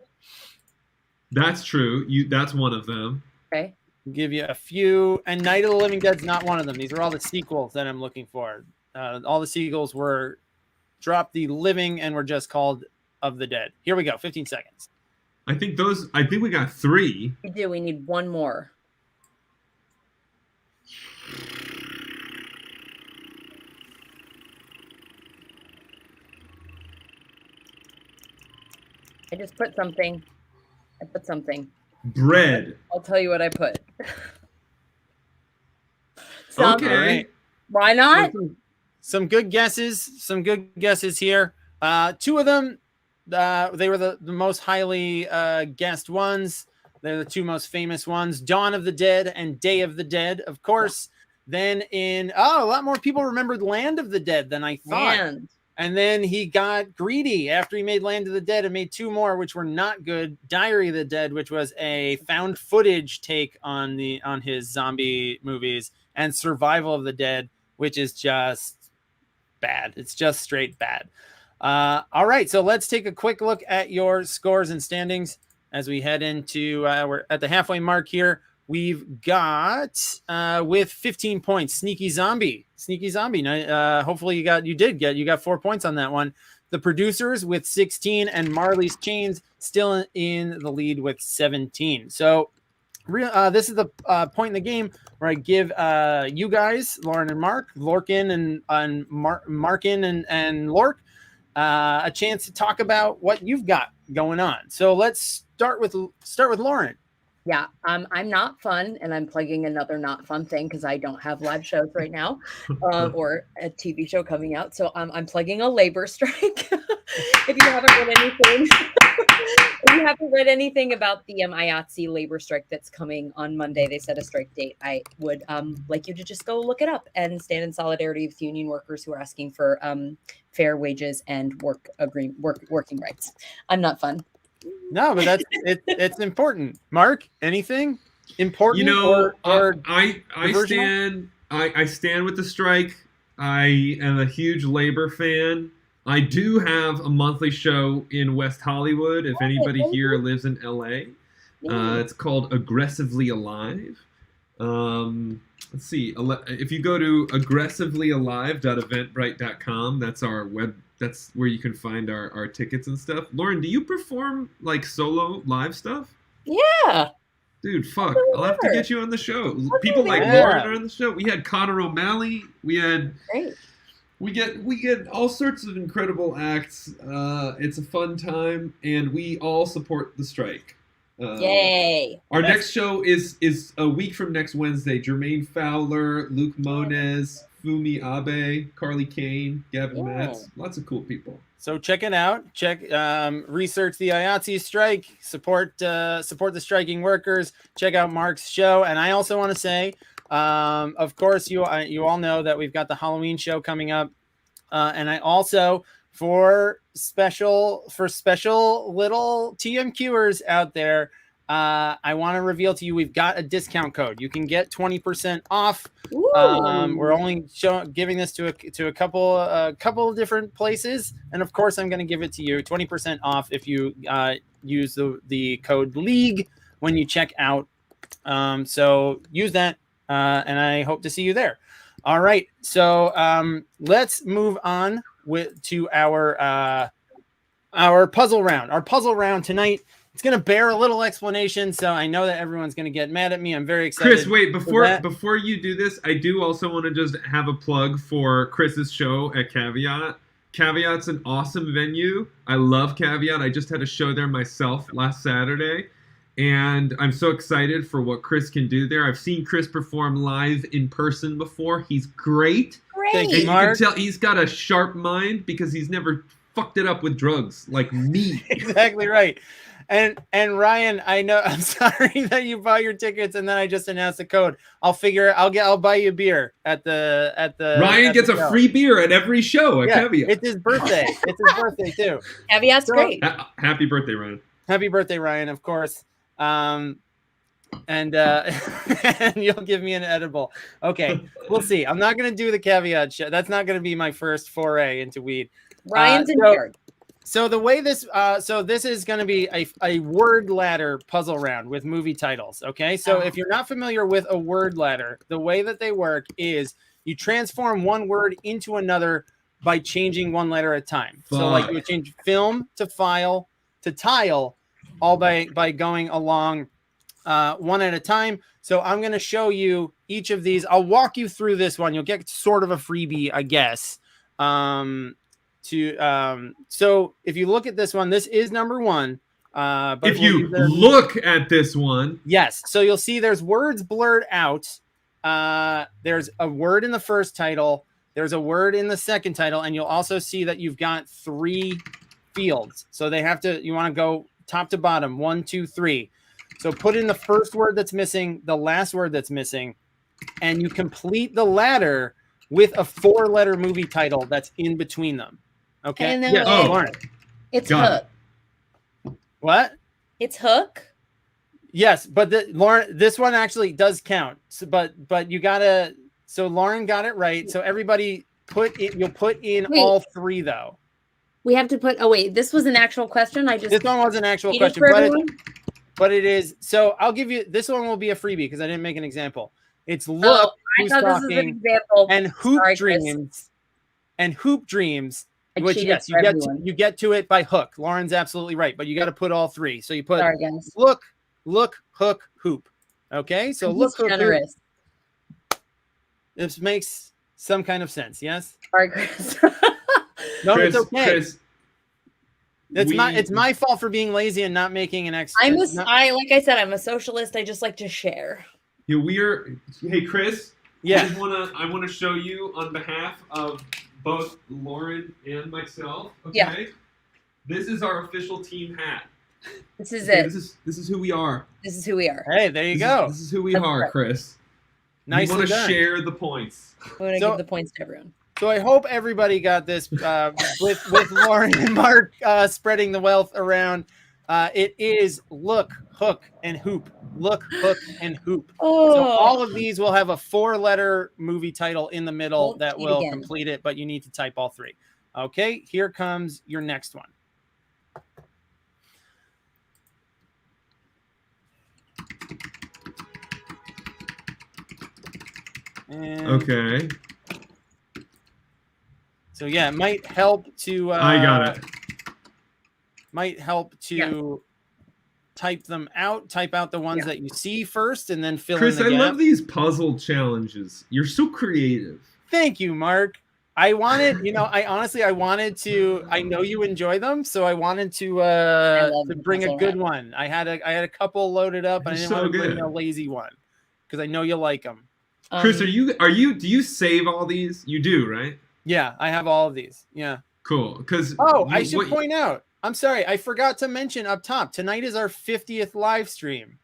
That's true. That's one of them. Okay. Give you a few. And Night of the Living Dead's not one of them. These are all the sequels that I'm looking for. All the sequels were Drop the Living and were just called Of the Dead. Here we go. 15 seconds. I think we got 3. We do. We need one more. I just put something. I put something. Bread. I'll tell you what I put. Okay. Why not? Some good guesses. Some good guesses here. 2 of them, they were the most highly guessed ones. They're the 2 most famous ones. Dawn of the Dead and Day of the Dead, of course. Then a lot more people remembered Land of the Dead than I thought. Man. And then he got greedy after he made Land of the Dead and made 2 more, which were not good. Diary of the Dead, which was a found footage take on his zombie movies, and Survival of the Dead, which is just bad. It's just straight bad. All right, so let's take a quick look at your scores and standings as we head into we're at the halfway mark here. We've got with 15 points, Sneaky Zombie. Hopefully you got 4 points on that one. The Producers with 16 and Marley's Chains still in the lead with 17. So this is the point in the game where I give you guys, Lauren and Mark, Lorkin and Markin and Lork, a chance to talk about what you've got going on. So let's start with Lauren. Yeah, I'm not fun, and I'm plugging another not fun thing because I don't have live shows right now, or a TV show coming out. So I'm plugging a labor strike. If you haven't read anything about the IATSE labor strike that's coming on Monday, they set a strike date. I would like you to just go look it up and stand in solidarity with union workers who are asking for fair wages and working rights. I'm not fun. No, but it's important. Mark, anything important? I stand with the strike. I am a huge labor fan. I do have a monthly show in West Hollywood. If anybody here lives in LA, it's called Aggressively Alive. Let's see. If you go to aggressivelyalive.eventbrite.com, that's our web. That's where you can find our tickets and stuff. Lauren, do you perform like solo live stuff? Yeah. Dude, fuck. I'll have to get you on the show. People like Lauren are on the show. We had Connor O'Malley. We get all sorts of incredible acts. It's a fun time, and we all support the strike. Yay. Our next show is a week from next Wednesday. Jermaine Fowler, Luke Moniz, Fumi Abe, Carly Kane, Gavin Matz. Lots of cool people. So check it out. Research the IATSE strike. Support the striking workers. Check out Mark's show. And I also want to say, of course, you all know that we've got the Halloween show coming up. And I also, for special little TMQers out there, I want to reveal to you we've got a discount code. You can get 20% off. We're only giving this to a couple of different places, and of course I'm going to give it to you 20% off if you use the code LEAGUE when you check out. So use that, and I hope to see you there. All right, so let's move on to our puzzle round. Our puzzle round tonight. It's going to bear a little explanation, so I know that everyone's going to get mad at me. I'm very excited. Chris, wait, before you do this, I do also want to just have a plug for Chris's show at Caveat. Caveat's an awesome venue. I love Caveat. I just had a show there myself last Saturday, and I'm so excited for what Chris can do there. I've seen Chris perform live in person before. He's great. Thank you, and Mark. you can tell he's got a sharp mind because he's never fucked it up with drugs like me. Exactly right. And Ryan, I know I'm sorry that you bought your tickets and then I just announced the code. I'll buy you a beer at the Ryan gets a free beer at every show at Caveat. It's his birthday. It's his birthday too. Caveat's great. Happy birthday, Ryan. Happy birthday, Ryan, of course. And and you'll give me an edible. Okay, we'll see. I'm not gonna do the Caveat show. That's not gonna be my first foray into weed. Ryan's in here. So the way this, this is going to be a word ladder puzzle round with movie titles. Okay, so if you're not familiar with a word ladder, the way that they work is you transform one word into another by changing one letter at a time. So like you would change film to file to tile, all by going along one at a time. So I'm going to show you each of these. I'll walk you through this one. You'll get sort of a freebie, I guess. So if you look at this one, this is number one. But if you look at this one, yes. So you'll see there's words blurred out. There's a word in the first title. There's a word in the second title, and you'll also see that you've got 3 fields. So you want to go top to bottom, 1, 2, 3. So put in the first word that's missing, the last word that's missing, and you complete the ladder with a 4-letter movie title that's in between them. Okay. And then Lauren. It's Hook. What? It's Hook. Yes, but Lauren, this one actually does count. So, but you gotta. So Lauren got it right. So everybody you'll put in all 3 though. We have to put. Oh wait, this was an actual question. This one was an actual question, but it is. So I'll give you this one. Will be a freebie because I didn't make an example. It's Look Who's Talking, this is an example. And Hoop Dreams, and Hoop Dreams. Which yes, you get to it by hook. Lauren's absolutely right, but you got to put all 3. So you put look, hook, hoop. Okay, so look, hook, generous. Hoop. This makes some kind of sense. Yes. Sorry, Chris. No, Chris, it's okay. Chris, it's my fault for being lazy and not making an extra. Like I said, I'm a socialist. I just like to share. Yeah, Hey, Chris. Yeah. I want to show you on behalf of both Lauren and myself. Okay. Yeah. This is our official team hat. This is it. This is who we are. This is who we are. Hey, there you go. This is who we are, Chris. Nice. We want to share the points. We want to give the points to everyone. So I hope everybody got this with Lauren and Mark spreading the wealth around. It is look, hook, and hoop. Look, hook, and hoop. Oh. So all of these will have a 4-letter movie title in the middle that will complete it, but you need to type all 3. Okay, here comes your next one. Okay. So yeah, it might help to. I got it. Might help to type them out. Type out the ones that you see first, and then fill Chris, in the gap. I love these puzzle challenges. You're so creative. Thank you, Mark. I wanted, I wanted to. I know you enjoy them, so I wanted to bring a good one. I had a couple loaded up, and I didn't want to bring a lazy one because I know you like them. Chris, do you save all these? You do, right? Yeah, I have all of these. Yeah. Cool. Because I should point out. I'm sorry, I forgot to mention up top. Tonight is our 50th live stream.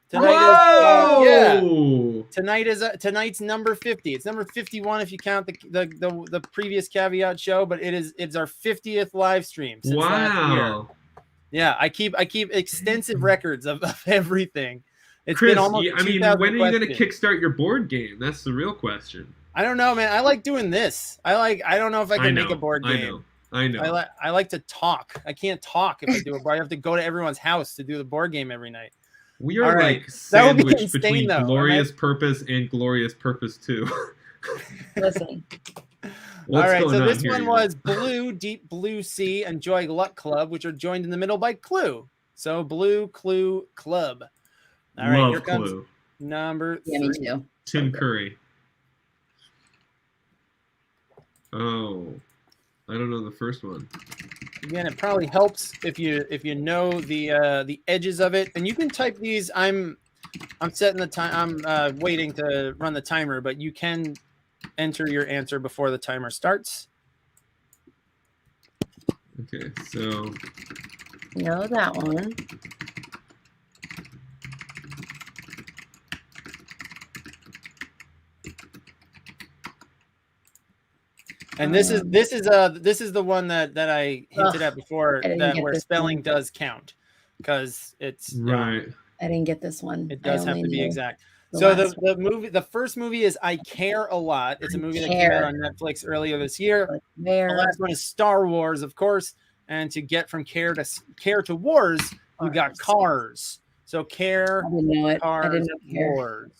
Tonight's number 50. It's number 51 if you count the previous Caveat show, but it's our 50th live stream since last year. Yeah, I keep extensive records of everything. It's Chris, been almost when are you going to kickstart your board game? That's the real question. I don't know, man. I like doing this. I don't know if I can make a board game. I know. I like to talk. I can't talk if I do it, but I have to go to everyone's house to do the board game every night. We are like sandwiched between Glorious Purpose and Glorious Purpose 2. Listen. All right, so this one was Blue, Deep Blue Sea, and Joy Luck Club, which are joined in the middle by Clue. So Blue, Clue, Club. All right, here comes number 3. Me too. Tim Curry. Oh, I don't know the first one. Again, it probably helps if you know the edges of it, and you can type these. I'm setting the time. I'm waiting to run the timer, but you can enter your answer before the timer starts. Okay, so know that one. And this is the one that I hinted at before, I didn't that get where this spelling one. does count, because it's Right. I didn't get this one. it does I have only to be knew exact. the So last the first movie is I Care a Lot. It's a movie that came out Care. on Netflix earlier this year. one. The Where? last one is Star Wars, of course. And to get from care to wars, we got Cars. So Care, I didn't know it. Cars, I didn't know Care. Wars.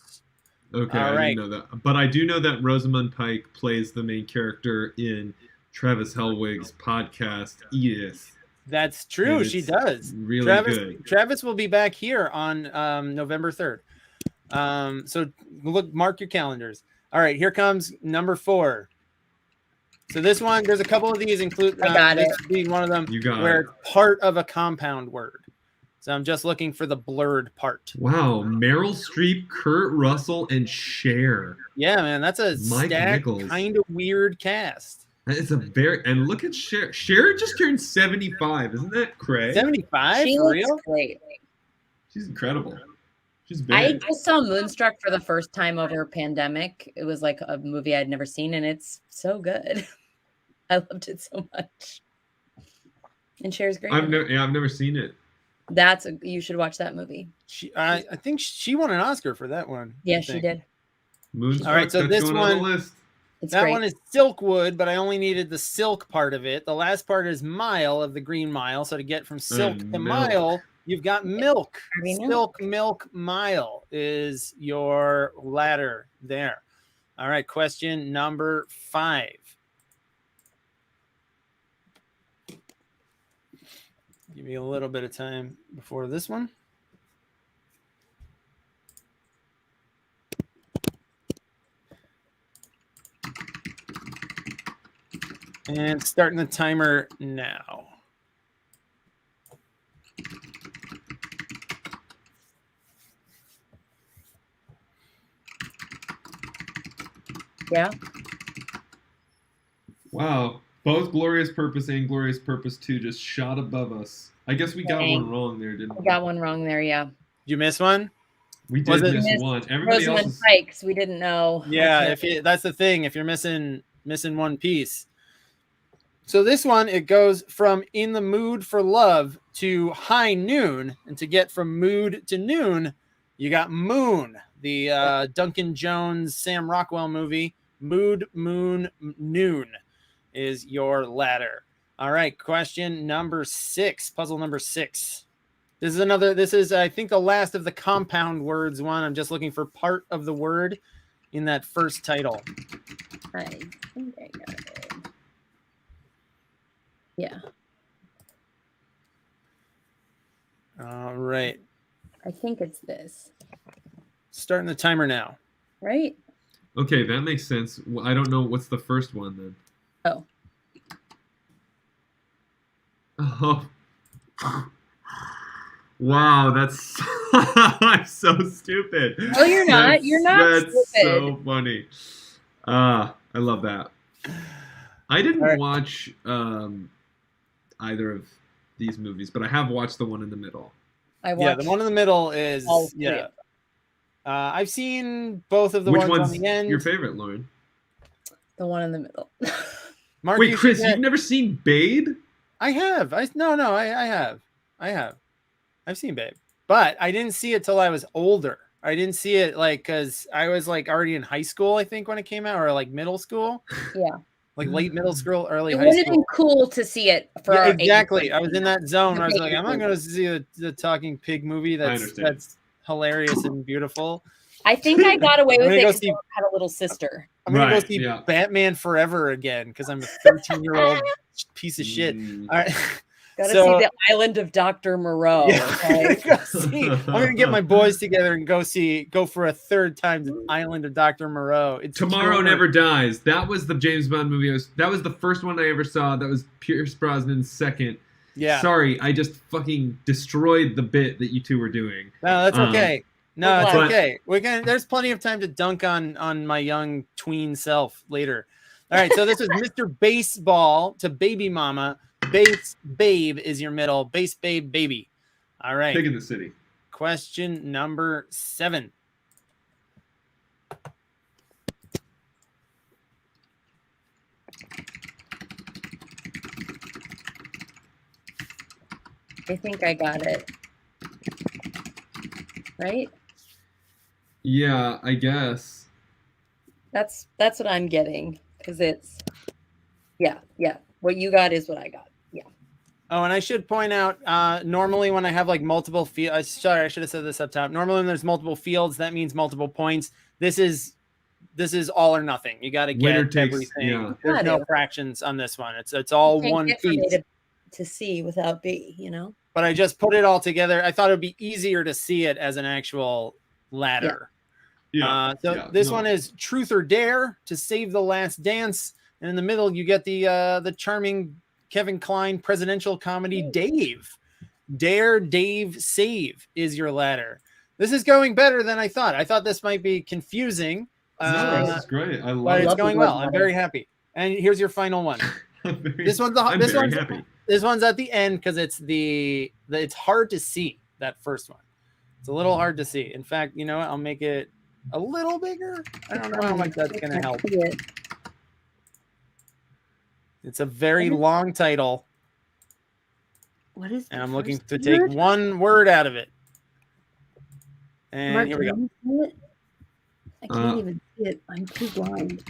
Okay, All I right. didn't know that. But I do know that Rosamund Pike plays the main character in Travis Helwig's podcast, Edith. That's true. And She it's does. really good. Travis will be back here on November 3rd. So look, mark your calendars. All right, here comes number 4. So this one, there's a couple of these include I got this it. being one of them You got where it. it's part of a compound word. So I'm just looking for the blurred part. Wow, Meryl Streep, Kurt Russell, and Cher. Yeah, man, that's a Mike stacked, Nichols. kind of weird cast. It's a very and look at Cher. Cher just turned 75. Isn't that crazy? 75 She for looks real? great. She's incredible. She's big. I just saw Moonstruck for the first time over pandemic. It was like a movie I'd never seen, and it's so good. I loved it so much. And Cher's great. I've never seen it. You should watch that movie. I think she won an Oscar for that one. Yeah, I she think. did. Moonstruck, All right, so that's this going one- on the list. It's That great. one is Silkwood, but I only needed the silk part of it. The last part is Mile of the Green Mile. So to get from silk to milk. Mile, you've got milk. Harvey Silk, milk, Mile is your ladder there. All right, question number 5. Give me a little bit of time before this one. And starting the timer now. Yeah. Wow. Both Glorious Purpose and Glorious Purpose 2 just shot above us. I guess we got Dang. one wrong there, didn't We we? got one wrong there, yeah. Did you miss one? We Was did it- miss Missed one. Everybody else Rosamund is... Pikes, we didn't know. Yeah, Okay. that's the thing. If you're missing one piece. So this one, it goes from In the Mood for Love to High Noon. And to get from mood to noon, you got Moon, the Duncan Jones, Sam Rockwell movie. Mood, Moon, Noon is your ladder. All right, question number 6, puzzle number 6. This is, I think, the last of the compound words one. I'm just looking for part of the word in that first title. I think I got it. Yeah, All right, I think it's this, starting the timer now. right? Okay, that makes sense. Well, I don't know what's the first one then. Oh, Oh. Wow, that's I'm so stupid. Oh, you're not. You're not That's stupid. so funny. I love that. I didn't All right. watch either of these movies, but I have watched the one in the middle. I Yeah, watched. the one in the middle is all three yeah. of them. I've seen both of the Which ones on one's the end. your favorite, Lauren? The one in the middle. Mark, Wait, you Chris, should get- you've never seen Babe? I have. I have. I've seen Babe, but I didn't see it till I was older. I didn't see it because I was already in high school, I think, when it came out, or middle school, Yeah, like late middle school, early it high would have school. been cool to see it for Yeah, our exactly. age. I was in that zone where I was The like, I'm not going to see the talking pig movie. understand. That's hilarious and beautiful. I think I got away with I'm it gonna go because see- I had a little sister. I'm going to Right, go see yeah. Batman Forever again because I'm a 13-year-old piece of shit. Mm. All right. Got to So- see the Island of Dr. Moreau. Yeah, Okay? I'm gonna get my boys together and go for a third time to Island of Dr. Moreau. It's Tomorrow killer. Never Dies. That was the James Bond movie. That was the first one I ever saw. That was Pierce Brosnan's second. Yeah. Sorry, I just fucking destroyed the bit that you two were doing. No, that's okay. No, it's But- okay. There's plenty of time to dunk on my young tween self later. All right, so this is Mr. Baseball to Baby Mama. Base Babe is your middle. Base Babe Baby. All right. Pig in the City. Question number 7. I think I got it. Right? Yeah, I guess. That's what I'm getting because it's yeah. What you got is what I got. Yeah. Oh, and I should point out, normally when I have like multiple fields, sorry, I should have said this up top. Normally when there's multiple fields, that means multiple points. This is all or nothing. You got to Winner get takes- everything. yeah. There's no Got it. fractions on this one. It's all Can't one get from piece. A to C without B, you know? But I just put it all together. I thought it would be easier to see it as an actual ladder. Yeah. This one is Truth or Dare, to save the last dance. And in the middle, you get the charming Kevin Kline presidential comedy Dave. Dare, Dave, Save is your ladder. This is going better than I thought. I thought this might be confusing. No, this is great. I love But it. it's going well. I'm very happy. And here's your final one. This one's happy. This one's at the end because it's hard to see, that first one. It's a little hard to see. In fact, you know what? I'll make it a little bigger. I don't know how much that's going to help. It's a very long title. What is? And I'm looking to take one word out of it. And here we go. I can't even see it. I'm too blind.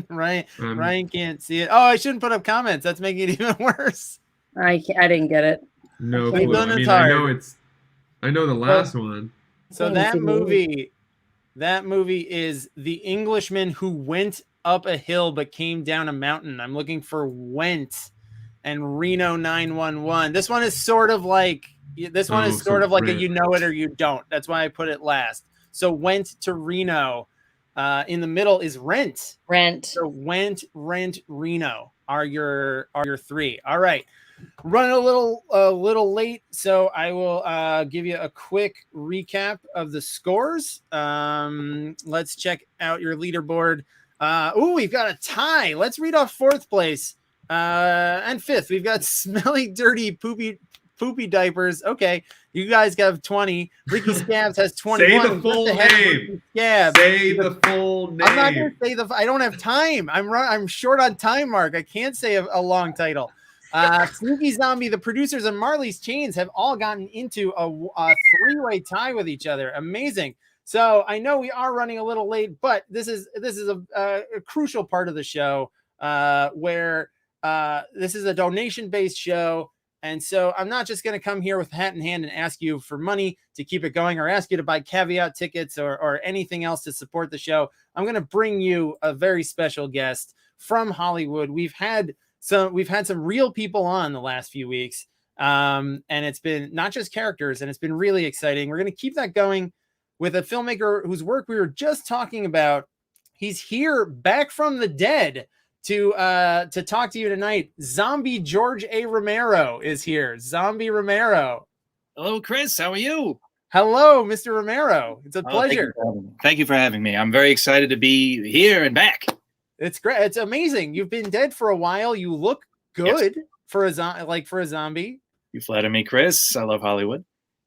Ryan can't see it. Oh, I shouldn't put up comments. That's making it even worse. I didn't get it. No clue. I mean, I know the last one. So that movie is The Englishman Who Went Up a Hill but Came Down a Mountain. I'm looking for Went and Reno 911. This one is sort of like a you know it or you don't. That's why I put it last. So Went to Reno. In the middle is Rent. So Went, Rent, Reno are your three. All right. Running a little late, so I will give you a quick recap of the scores. Let's check out your leaderboard. We've got a tie. Let's read off fourth place and fifth. We've got Smelly, Dirty, Poopy Diapers. Okay, you guys have 20. Ricky Scabs has 21. Say the full name. Say the full name. I'm not going to say I don't have time. I'm short on time, Mark. I can't say a long title. Sneaky Zombie, the producers, and Marley's Chains have all gotten into a three-way tie with each other. Amazing. So I know we are running a little late, but this is a crucial part of the show where this is a donation-based show. And so I'm not just going to come here with hat in hand and ask you for money to keep it going or ask you to buy caveat tickets or anything else to support the show. I'm going to bring you a very special guest from Hollywood. We've had some real people on the last few weeks. And it's been not just characters, and it's been really exciting. We're going to keep that going with a filmmaker whose work we were just talking about. He's here back from the dead to talk to you tonight. Zombie George A. Romero is here. Zombie Romero. Hello, Chris. How are you? Hello, Mr. Romero. It's a pleasure. Thank you for having me. I'm very excited to be here and back. It's great. It's amazing. You've been dead for a while. You look good for a zombie. You flatter me, Chris. I love Hollywood.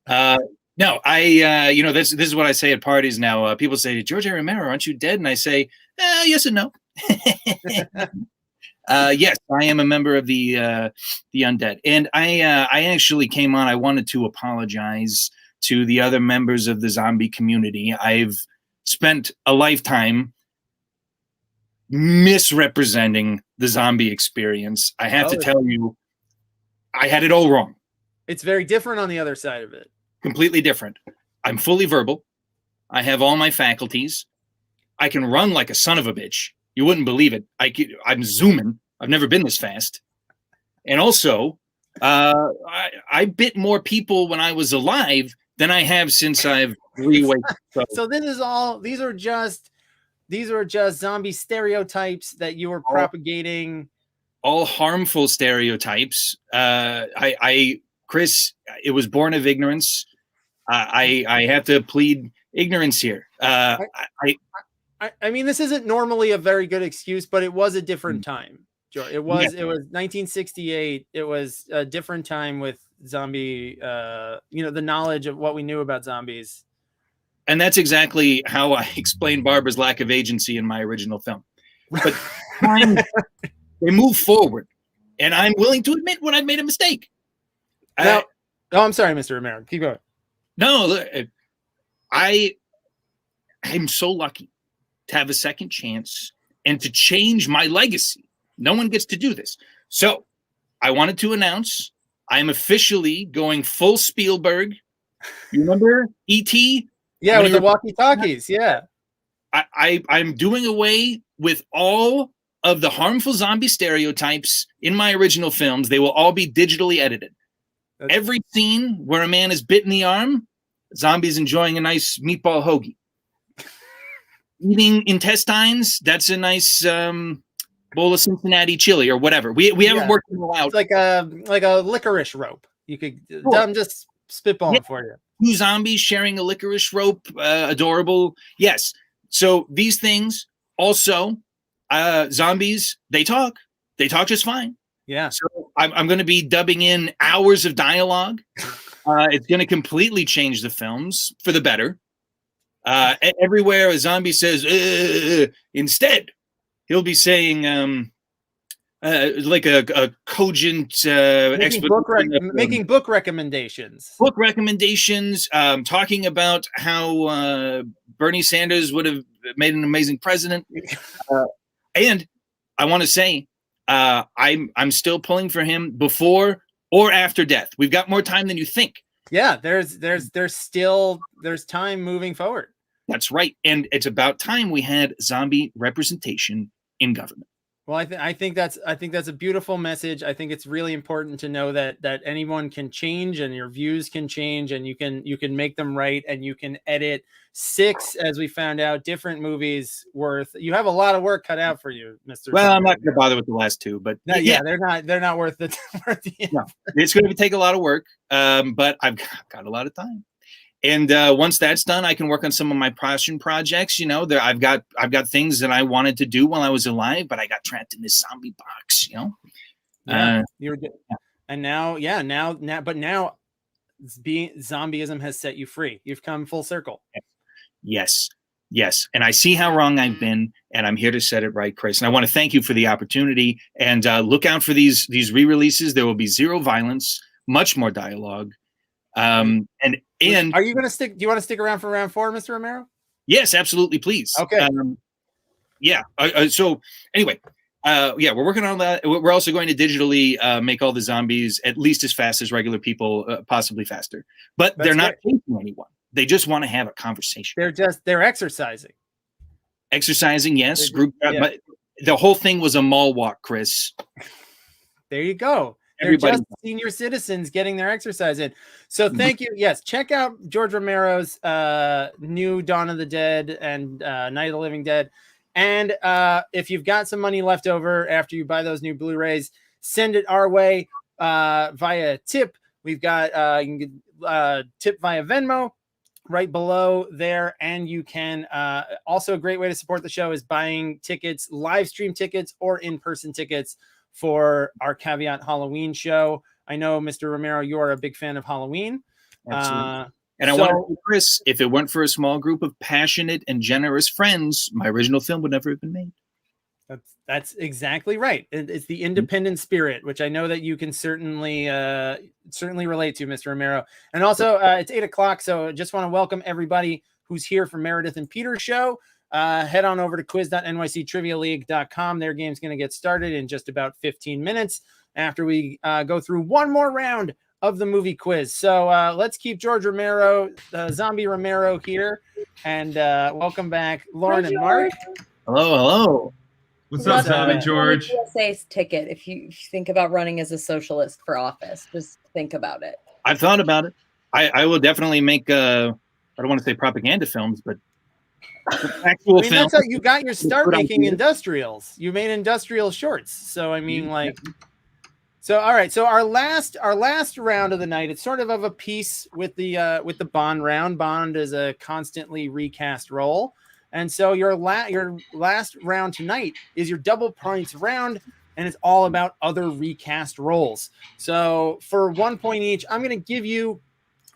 No, I this is what I say at parties now. People say, George A. Romero, aren't you dead? And I say, yes and no. Yes, I am a member of the undead, and I actually came on. I wanted to apologize to the other members of the zombie community. I've spent a lifetime misrepresenting the zombie experience. I have to tell you, I had it all wrong. It's very different on the other side of it. Completely different. I'm fully verbal. I have all my faculties. I can run like a son of a bitch. You wouldn't believe it. I'm zooming. I've never been this fast. And also, I bit more people when I was alive than I have since I've reawakened. So these are just zombie stereotypes that you were propagating. All harmful stereotypes. Chris, it was born of ignorance. I have to plead ignorance here. I mean, this isn't normally a very good excuse, but it was a different time. It was 1968. It was a different time with zombie, the knowledge of what we knew about zombies. And that's exactly how I explained Barbara's lack of agency in my original film. but time, they move forward, and I'm willing to admit when I've made a mistake. Oh, I'm sorry, Mr. Romero. Keep going. No, look, I'm so lucky to have a second chance and to change my legacy. No one gets to do this. So I wanted to announce I'm officially going full Spielberg. You remember E.T.? Yeah, with the walkie-talkies. Yeah. I'm doing away with all of the harmful zombie stereotypes in my original films. They will all be digitally edited. Every scene where a man is bit in the arm, zombies enjoying a nice meatball hoagie. Eating intestines, that's a nice bowl of Cincinnati chili or whatever. We haven't worked it all out. It's like a licorice rope. You could. Sure. I'm just spitballing for you. 2 zombies sharing a licorice rope, adorable. Yes. So these things also, zombies. They talk just fine. Yeah. So I'm going to be dubbing in hours of dialogue. It's going to completely change the films for the better. Everywhere a zombie says, instead, he'll be saying like a cogent making book recommendations. Book recommendations, talking about how Bernie Sanders would have made an amazing president. And I want to say, I'm still pulling for him before or after death. We've got more time than you think. Yeah, there's time moving forward. That's right, and it's about time we had zombie representation in government. Well, I think that's a beautiful message. I think it's really important to know that anyone can change and your views can change and you can make them right and you can edit 6, as we found out, different movies worth. You have a lot of work cut out for you, Mr. Well, I'm not going to bother with the last 2, but yeah, they're not worth the. No, it's going to take a lot of work, but I've got a lot of time. And once that's done, I can work on some of my passion projects. You know, I've got things that I wanted to do while I was alive, but I got trapped in this zombie box. You know, and now, zombieism has set you free. You've come full circle. Yes, and I see how wrong I've been, and I'm here to set it right, Chris. And I want to thank you for the opportunity. And look out for these re-releases. There will be zero violence, much more dialogue. And are you going to stick? Do you want to stick around for round 4, Mr. Romero? Yes, absolutely, please. Okay. So anyway, we're working on that. We're also going to digitally make all the zombies at least as fast as regular people, possibly faster. But they're not chasing anyone. They just want to have a conversation. They're exercising. Exercising, yes. But the whole thing was a mall walk, Chris. There you go. They're just senior citizens getting their exercise in. So thank you. Yes, check out George Romero's new Dawn of the Dead and Night of the Living Dead. And if you've got some money left over after you buy those new Blu-rays, send it our way via tip. We've got you can get tip via Venmo right below there. And you can also, a great way to support the show is buying tickets, live stream tickets or in-person tickets for our Caveat Halloween show. I know, Mr. Romero, you are a big fan of Halloween. Absolutely. And I want to, Chris, if it weren't for a small group of passionate and generous friends, my original film would never have been made. That's exactly right. It's the independent spirit, which I know that you can certainly relate to, Mr. Romero. And also, it's 8:00, so I just want to welcome everybody who's here for Meredith and Peter's show. Head on over to quiz.nyctrivialeague.com. Their game's going to get started in just about 15 minutes after we go through one more round of the movie quiz. So let's keep George Romero, Zombie Romero here, and welcome back, Lauren and Mark. Hello. What's up, Zombie George? USA ticket. If you think about running as a socialist for office, just think about it. I've thought about it. I will definitely make. I don't want to say propaganda films, but actual films. That's how you got your start making industrials. You made industrial shorts. So I mean, so all right. So our last round of the night, it's sort of a piece with the Bond round. Bond is a constantly recast role, and so your last round tonight is your double points round, and it's all about other recast roles. So for 1 point each, I'm going to give you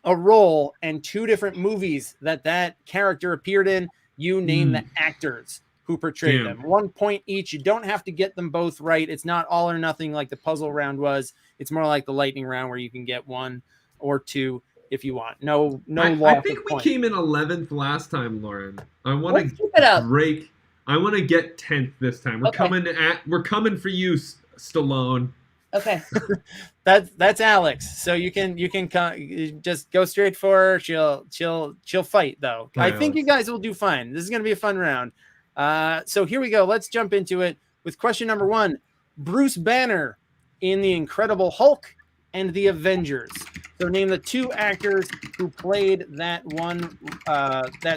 a role and 2 different movies that character appeared in. You name the actors. who portrayed Damn. them. 1 point each. You don't have to get them both right. It's not all or nothing like the puzzle round was. It's more like the lightning round where you can get 1 or 2 if you want. No I loss think of we points. came in 11th last time, Lauren. I want Let's keep it to up. break. I want to get 10th this time. We're coming for you, Stallone. Okay. That's Alex. So you can just go straight for her. She'll fight though. Hi, I think Alex. you guys will do fine. This is going to be a fun round. So here we go. Let's jump into it with question number 1. Bruce Banner in The Incredible Hulk and The Avengers. So name the 2 actors who played that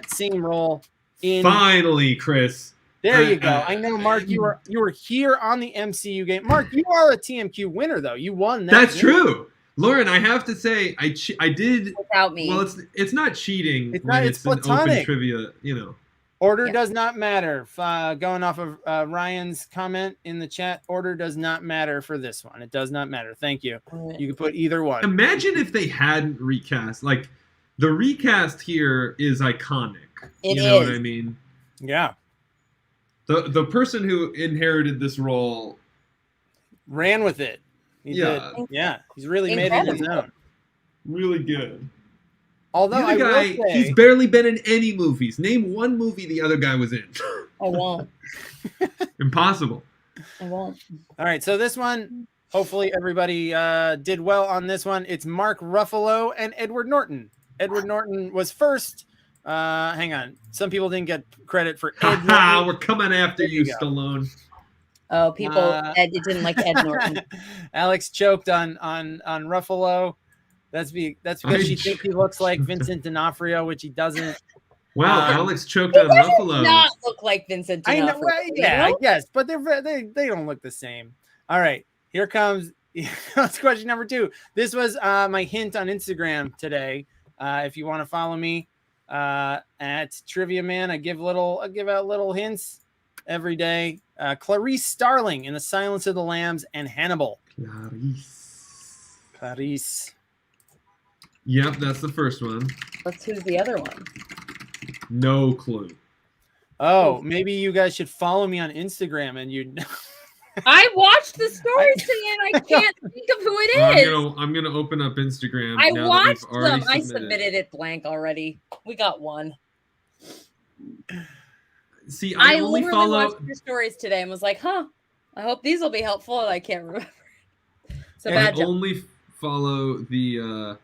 same role in. Finally, Chris. There you go. I know, Mark. You were here on the MCU game. Mark, you are a TMQ winner, though. You won that. That's game. true, Lauren. I have to say, I did. Without me. Well, it's not cheating. It's when not. It's an open platonic. trivia. You know. Order does not matter. Going off of Ryan's comment in the chat, order does not matter for this one. It does not matter. Thank you. You can put either one. Imagine if they hadn't recast. Like, the recast here is iconic. It you know is. what I mean? Yeah. The person who inherited this role Ran with it. He did. Yeah. He's really made it his own. really good. Although The I other guy, will say, he's barely been in any movies. Name one movie the other guy was in. I won't. Impossible. I won't. all right. So this one, hopefully everybody did well on this one. It's Mark Ruffalo and Edward Norton. Edward Norton was first. Hang on. Some people didn't get credit for Ed Norton. We're coming after you, go. Stallone. Oh, people Ed didn't like Ed Norton. Alex choked on Ruffalo. That's because she thinks he looks like Vincent D'Onofrio, which he doesn't. Wow, Alex choked on Ruffalo. Not look like Vincent I D'Onofrio. know, well, yeah, I guess, but they don't look the same. All right, here comes question number 2. This was my hint on Instagram today. If you want to follow me at Trivia Man, I give out little hints every day. Clarice Starling in The Silence of the Lambs and Hannibal. Clarice. Yep, that's the first one. Who's the other one? No clue. Oh, maybe you guys should follow me on Instagram and you. I watched the stories today and I can't think of who it is. I'm gonna open up Instagram. I now that watched we've already them. I submitted it blank already. We got one. See, I only literally follow. watched your stories today and was like, "Huh, I hope these will be helpful." And I can't remember. So I bad job. only follow the.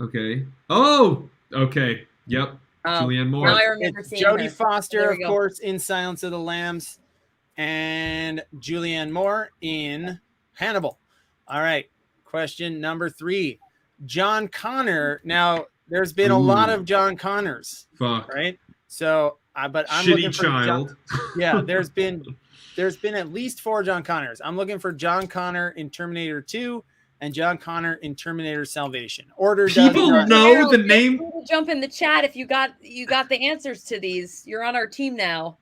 Okay. Oh. Okay. Yep. Julianne Moore. Now I remember It's seeing Jodie her. Foster, There we of go. course, in Silence of the Lambs, and Julianne Moore in Hannibal. All right. Question number 3. John Connor. Now, there's been a lot of John Connors. Fuck. Right? So, but I'm Shitty looking for child. yeah, there's been at least 4 John Connors. I'm looking for John Connor in Terminator 2 and John Connor in Terminator Salvation. Order People does not- know the name. Jump in the chat if you got the answers to these. You're on our team now.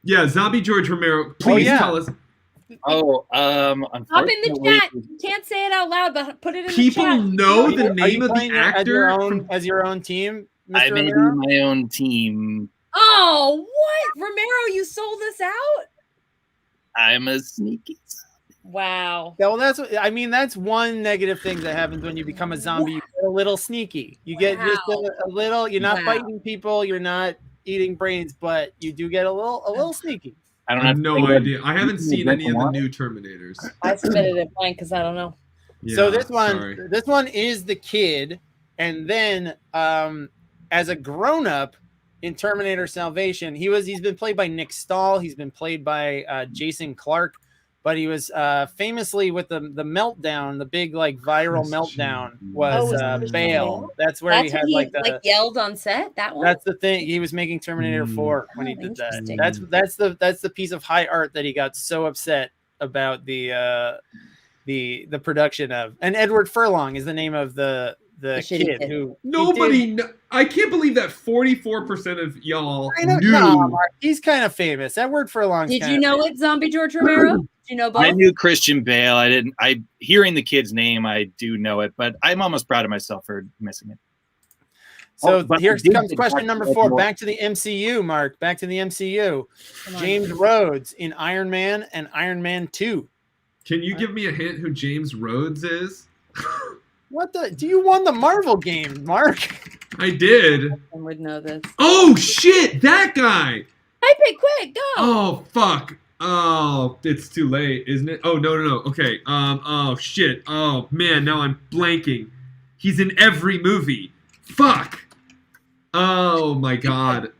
Yeah, Zombie George Romero. Please yeah. tell us. Oh, Hop in the unfortunately, chat. You can't say it out loud, but put it in the People chat. know the Are name you of the playing actor. as your own team, Mr. I may be Romero? my own team. Oh, what? Romero, you sold us out? I'm a sneaky. Wow. Yeah, well, that's one negative thing that happens when you become a zombie. You get a little sneaky. You get just a little. You're not biting people. You're not eating brains, but you do get a little sneaky. I don't I have have no idea. I haven't seen any of the new Terminators. I submitted it blank because I don't know. So Yeah, this sorry. one is the kid, and then as a grown up in Terminator Salvation, he's been played by Nick Stahl. He's been played by Jason Clarke. But he was famously with the meltdown, the big like viral meltdown was Bale. That's where he had like yelled on set. That one. That's the thing. He was making Terminator 4 when he did that. Interesting. That's the piece of high art that he got so upset about the production of. And Edward Furlong is the name of the kid who Nobody. I can't believe that 44% of y'all knew. No, Mark, he's kind of famous. Edward Furlong. Did you know it, Zombie George Romero? Did you know both? I knew Christian Bale. I didn't. Hearing the kid's name, I do know it, but I'm almost proud of myself for missing it. So but here they did comes get question back number to 4. more. Back to the MCU, Mark. Back to the MCU. Come on. James Rhodes in Iron Man and Iron Man 2. Can you give me a hint who James Rhodes is? What the? Do you won the Marvel game, Mark? I did. I would know this. Oh shit, that guy. Type it quick, go. Oh fuck. Oh, it's too late, isn't it? Oh no. Okay. Oh shit. Oh man, now I'm blanking. He's in every movie. Fuck. Oh my god.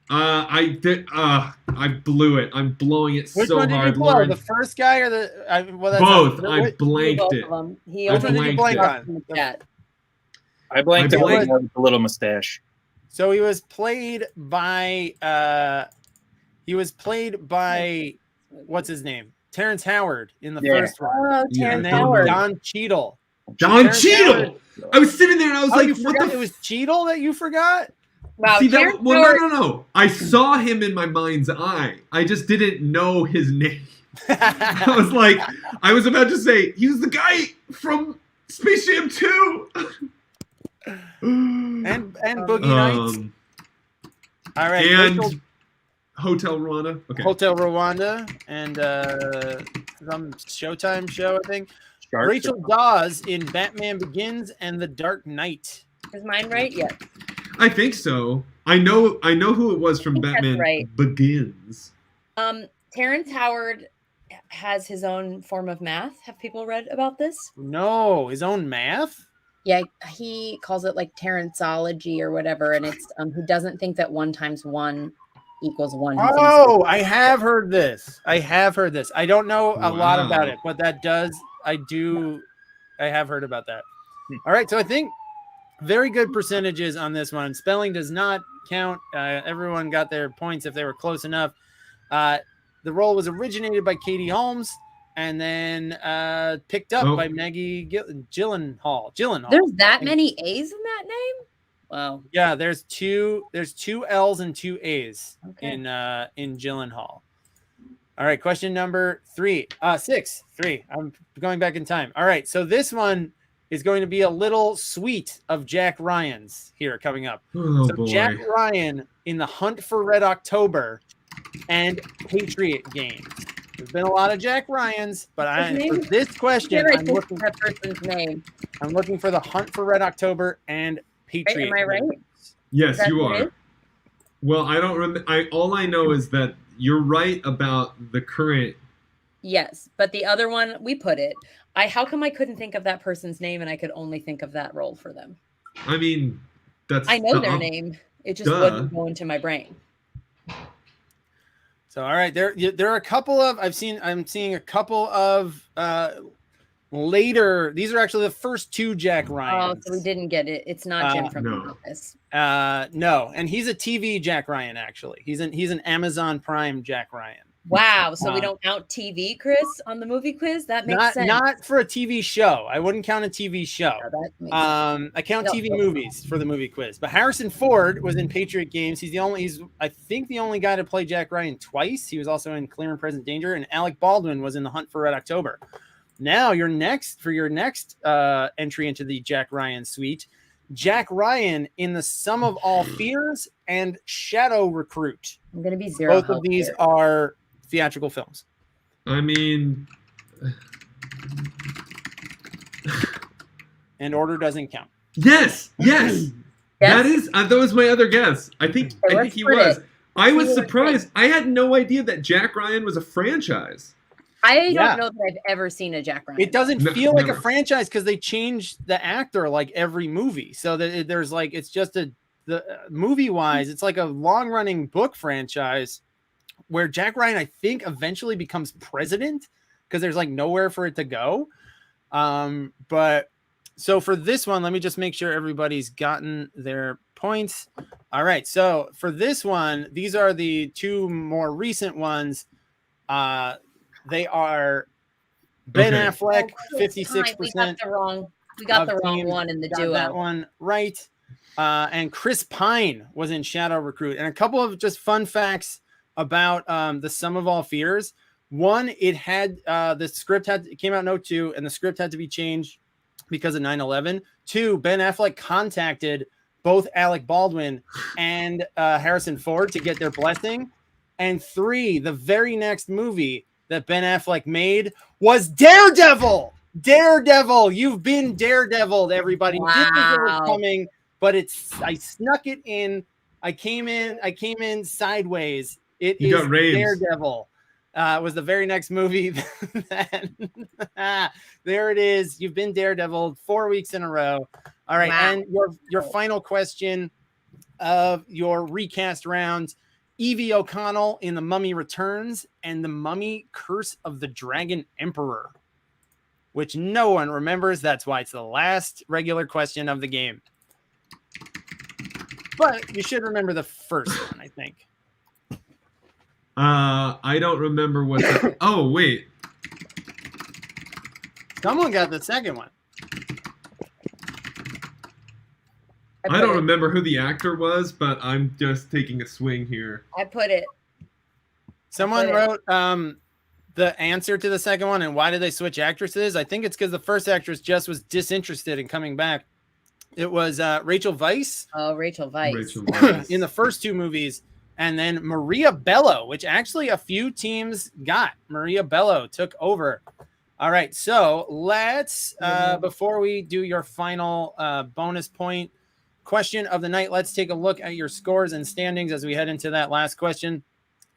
I blew it. I'm blowing it Which so one did hard, you blow? Lauren. The first guy or the? That's Both. not- I blanked Both it. of them. He Which one did you blank blanked on? I blanked I out blanked- with a little mustache. So he was played by. What's his name? Terrence Howard in the Yeah. first one. Oh, Yeah, And Terrence then Howard. Don Cheadle. Don Terrence Cheadle. Howard. I was sitting there and I was Oh, you like, what forgot the it was Cheadle that you forgot? Wow, See Terrence that? Well, Howard. no. I saw him in my mind's eye. I just didn't know his name. I was like, I was about to say he was the guy from Space Jam 2. and Boogie Nights. All right. And Rachel- Hotel Rwanda. Okay. Hotel Rwanda and some Showtime show, I think. Sharks. Rachel Dawes in Batman Begins and The Dark Knight. Is mine right? Yes. I think so. I know who it was from think that's Batman right. Begins. Terrence Howard has his own form of math. Have people read about this? No, his own math? Yeah, he calls it like Terrenceology or whatever, and it's he doesn't think that 1 times 1 equals 1. He thinks Oh, I have heard this. I don't know a lot Wow. about it, but I have heard about that. All right, so I think very good percentages on this one. Spelling does not count. Everyone got their points if they were close enough. The role was originated by Katie Holmes and then picked up by Maggie Gyllenhaal. There's that many A's in that name? Wow. Yeah, there's two L's and 2 A's Okay. in Gyllenhaal. All right, question number 3. 6. 3. I'm going back in time. All right, so this one is going to be a little suite of Jack Ryan's here coming up. Oh So boy. Jack Ryan in The Hunt for Red October and Patriot Games. There's been a lot of Jack Ryans, but for this question, I I'm think looking, that person's name. I'm looking for The Hunt for Red October and Patriot Am I right? Games. Yes, Is that you who it are. is? Well, I don't remember. All I know is that you're right about the current. Yes, but the other one we put it. How come I couldn't think of that person's name and I could only think of that role for them? I mean, that's. I know the their up- name. It just Duh. wouldn't go into my brain. So all right, there are a couple of I'm seeing a couple of later. These are actually the first 2 Jack Oh, Ryans. so we didn't get it. It's not Jim from no. The Office. No, and he's a TV Jack Ryan actually. He's an Amazon Prime Jack Ryan. Wow. So we don't count TV, Chris, on the movie quiz? That makes sense. Not for a TV show. I wouldn't count a TV show. Yeah, that makes sense. I count No. TV movies for the movie quiz. But Harrison Ford was in Patriot Games. He's I think the only guy to play Jack Ryan twice. He was also in Clear and Present Danger, and Alec Baldwin was in The Hunt for Red October. Now your next entry into the Jack Ryan suite, Jack Ryan in The Sum of All Fears and Shadow Recruit. I'm going to be zero. Both of help these here. are theatrical films. I mean, And order doesn't count. yes. Yes. That was my other guess. I think let's he split was. it. I was See what surprised. I had no idea that Jack Ryan was a franchise. I Yeah. don't know that I've ever seen a Jack Ryan. It doesn't No, feel like a never. franchise because they change the actor like every movie. So that there's like it's just the movie wise, it's like a long running book franchise where Jack Ryan, I think, eventually becomes president because there's like nowhere for it to go. But so for this one, let me just make sure everybody's gotten their points. All right. So for this one, these are the 2 more recent ones. They are Ben Okay. Affleck, Oh, it's time. 56%. We got the of wrong teams one in the got duo. that one right. And Chris Pine was in Shadow Recruit. And a couple of just fun facts about The Sum of All Fears. One, it had the script came out in 2002, and the script had to be changed because of 9/11. 2, Ben Affleck contacted both Alec Baldwin and Harrison Ford to get their blessing. And 3, the very next movie that Ben Affleck made was Daredevil. Daredevil. You've been Daredeviled, everybody. Wow. Didn't think it was coming, but I snuck it in. I came in sideways. It is Daredevil. Was the very next movie. There it is. You've been Daredeviled 4 weeks in a row. All right. Wow. And your final question of your recast round, Evie O'Connell in The Mummy Returns and The Mummy Curse of the Dragon Emperor, which no one remembers. That's why it's the last regular question of the game. But you should remember the first one, I think. I don't remember what oh, wait. Someone got the second one. I don't remember who the actor was, but I'm just taking a swing here. I put it. Someone wrote the answer to the second one, and why did they switch actresses? I think it's because the first actress just was disinterested in coming back. It was Rachel Weisz. Oh, Rachel Weisz. Rachel Weisz. In the first 2 movies. And then Maria Bello, which actually a few teams got. Maria Bello took over. All right, so let's, before we do your final bonus point question of the night, let's take a look at your scores and standings as we head into that last question.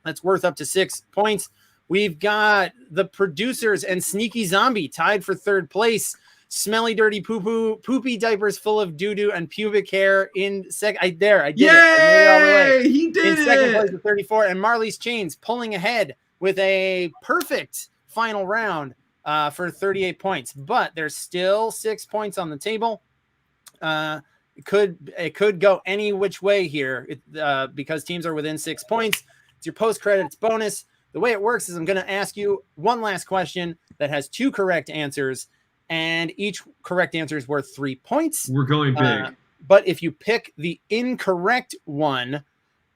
That's worth up to 6 points. We've got the Producers and Sneaky Zombie tied for 3rd place. Smelly Dirty Poopy Diapers Full of Doo-Doo and Pubic Hair in second. I did it. I made it all the way. He did in second place with 34. And Marley's Chains pulling ahead with a perfect final round for 38 points. But there's still 6 points on the table. It could go any which way here because teams are within 6 points. It's your post-credits bonus. The way it works is I'm going to ask you one last question that has 2 correct answers, and each correct answer is worth 3 points. We're going big. But if you pick the incorrect one,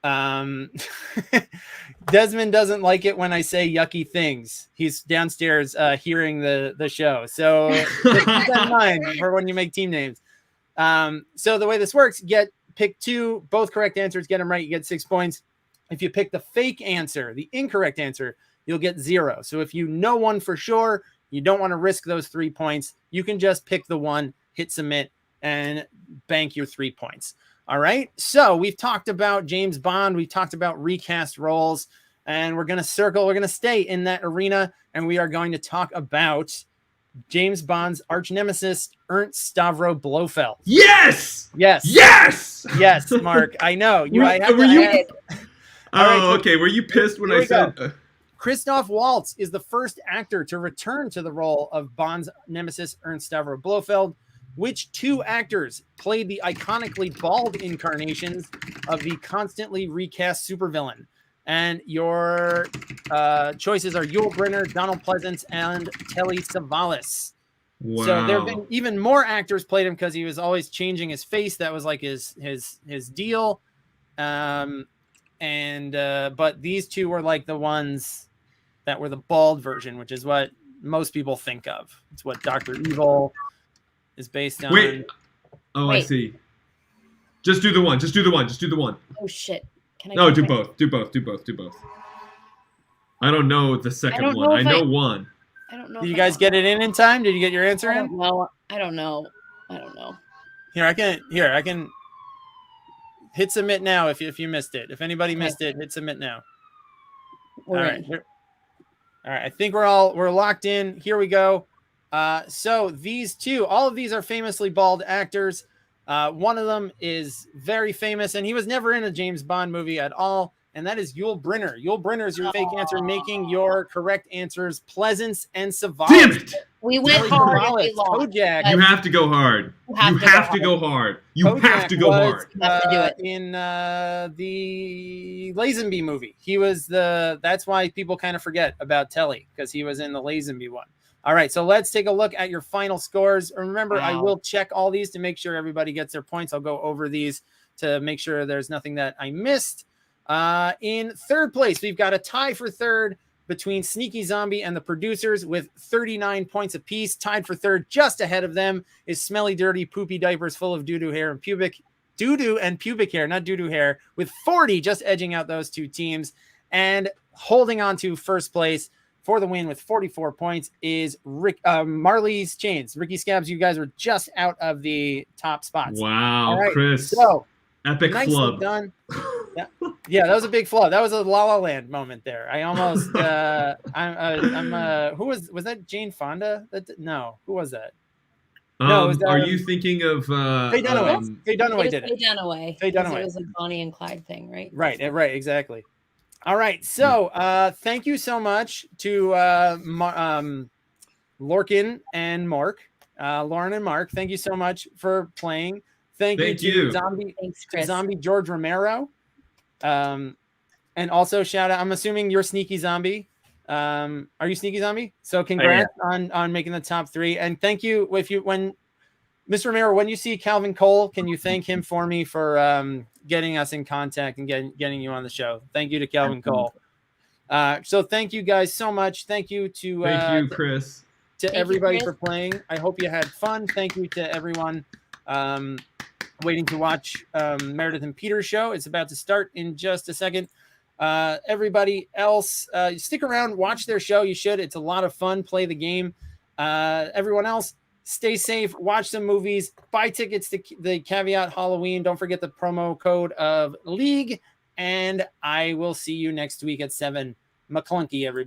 Desmond doesn't like it when I say yucky things. He's downstairs hearing the show. So keep that in mind for when you make team names. So the way this works, pick 2, both correct answers, get them right, you get 6 points. If you pick the fake answer, the incorrect answer, you'll get 0. So if you know one for sure, you don't want to risk those 3 points, you can just pick the one, hit submit, and bank your 3 points. All right. So we've talked about James Bond. We've talked about recast roles, and we're going to stay in that arena, and we are going to talk about James Bond's arch nemesis, Ernst Stavro Blofeld. Yes. Mark. I know you. Okay. Were you pissed when I said? Christoph Waltz is the first actor to return to the role of Bond's nemesis, Ernst Stavro Blofeld. Which 2 actors played the iconically bald incarnations of the constantly recast supervillain? And your choices are Yul Brynner, Donald Pleasance, and Telly Savalas. Wow. So there have been even more actors played him because he was always changing his face. That was like his deal. But these 2 were like the ones that were the bald version, which is what most people think of. It's what Dr. Evil is based on. Wait. I see. Just do the one. Oh shit. No, do both. I don't know the second one. I know one. I don't know. Did you guys get it in time? Did you get your answer in? No, I don't know. Here, I can hit submit now if you missed it. If anybody missed it, hit submit now. All right. I think we're locked in. Here we go. So these 2, all of these are famously bald actors. One of them is very famous, and he was never in a James Bond movie at all, and that is Yul Brynner. Yul Brynner is your fake answer, making your correct answers Pleasance and Savalas. Damn it! We went hard. Kojak. You have to go hard. You have to go hard. In the Lazenby movie. He was that's why people kind of forget about Telly, because he was in the Lazenby one. All right, so let's take a look at your final scores. Remember, I will check all these to make sure everybody gets their points. I'll go over these to make sure there's nothing that I missed. In 3rd place, we've got a tie for 3rd between Sneaky Zombie and the Producers with 39 points apiece. Tied for 3rd, just ahead of them, is Smelly Dirty Poopy Diapers Full of Doo-Doo Hair and Pubic doo-doo and pubic hair, not doo-doo hair, with 40, just edging out those two teams. And holding on to first place for the win with 44 points is Marley's Chains. Ricky Scabs, you guys were just out of the top spots. Wow, all right, Chris. So epic flub. Done. Yeah, that was a big flub. That was a La La Land moment there. I almost who was that? Jane Fonda? No, who was that? No, was that, are you thinking of Faye Dunaway? Faye Dunaway did it. Faye Dunaway. Faye Dunaway. It was a Bonnie and Clyde thing, right? Right, exactly. All right, so thank you so much to Lorcan and Mark, Lauren and Mark. Thank you so much for playing. Thank you to Zombie George Romero. And also shout out, I'm assuming you're Sneaky Zombie. Are you Sneaky Zombie? So congrats on making the top 3. And thank you when Mr. Romero, when you see Calvin Cole, can you thank him for me for getting us in contact and getting you on the show? Thank you to Calvin Cole. So thank you guys so much. Thank you to Chris. To everybody for playing. I hope you had fun. Thank you to everyone waiting to watch Meredith and Peter's show. It's about to start in just a second. Everybody else, stick around, watch their show. You should. It's a lot of fun. Play the game. Everyone else, stay safe. Watch some movies. Buy tickets to the Caveat Halloween. Don't forget the promo code of League. And I will see you next week at 7. McClunky, everybody.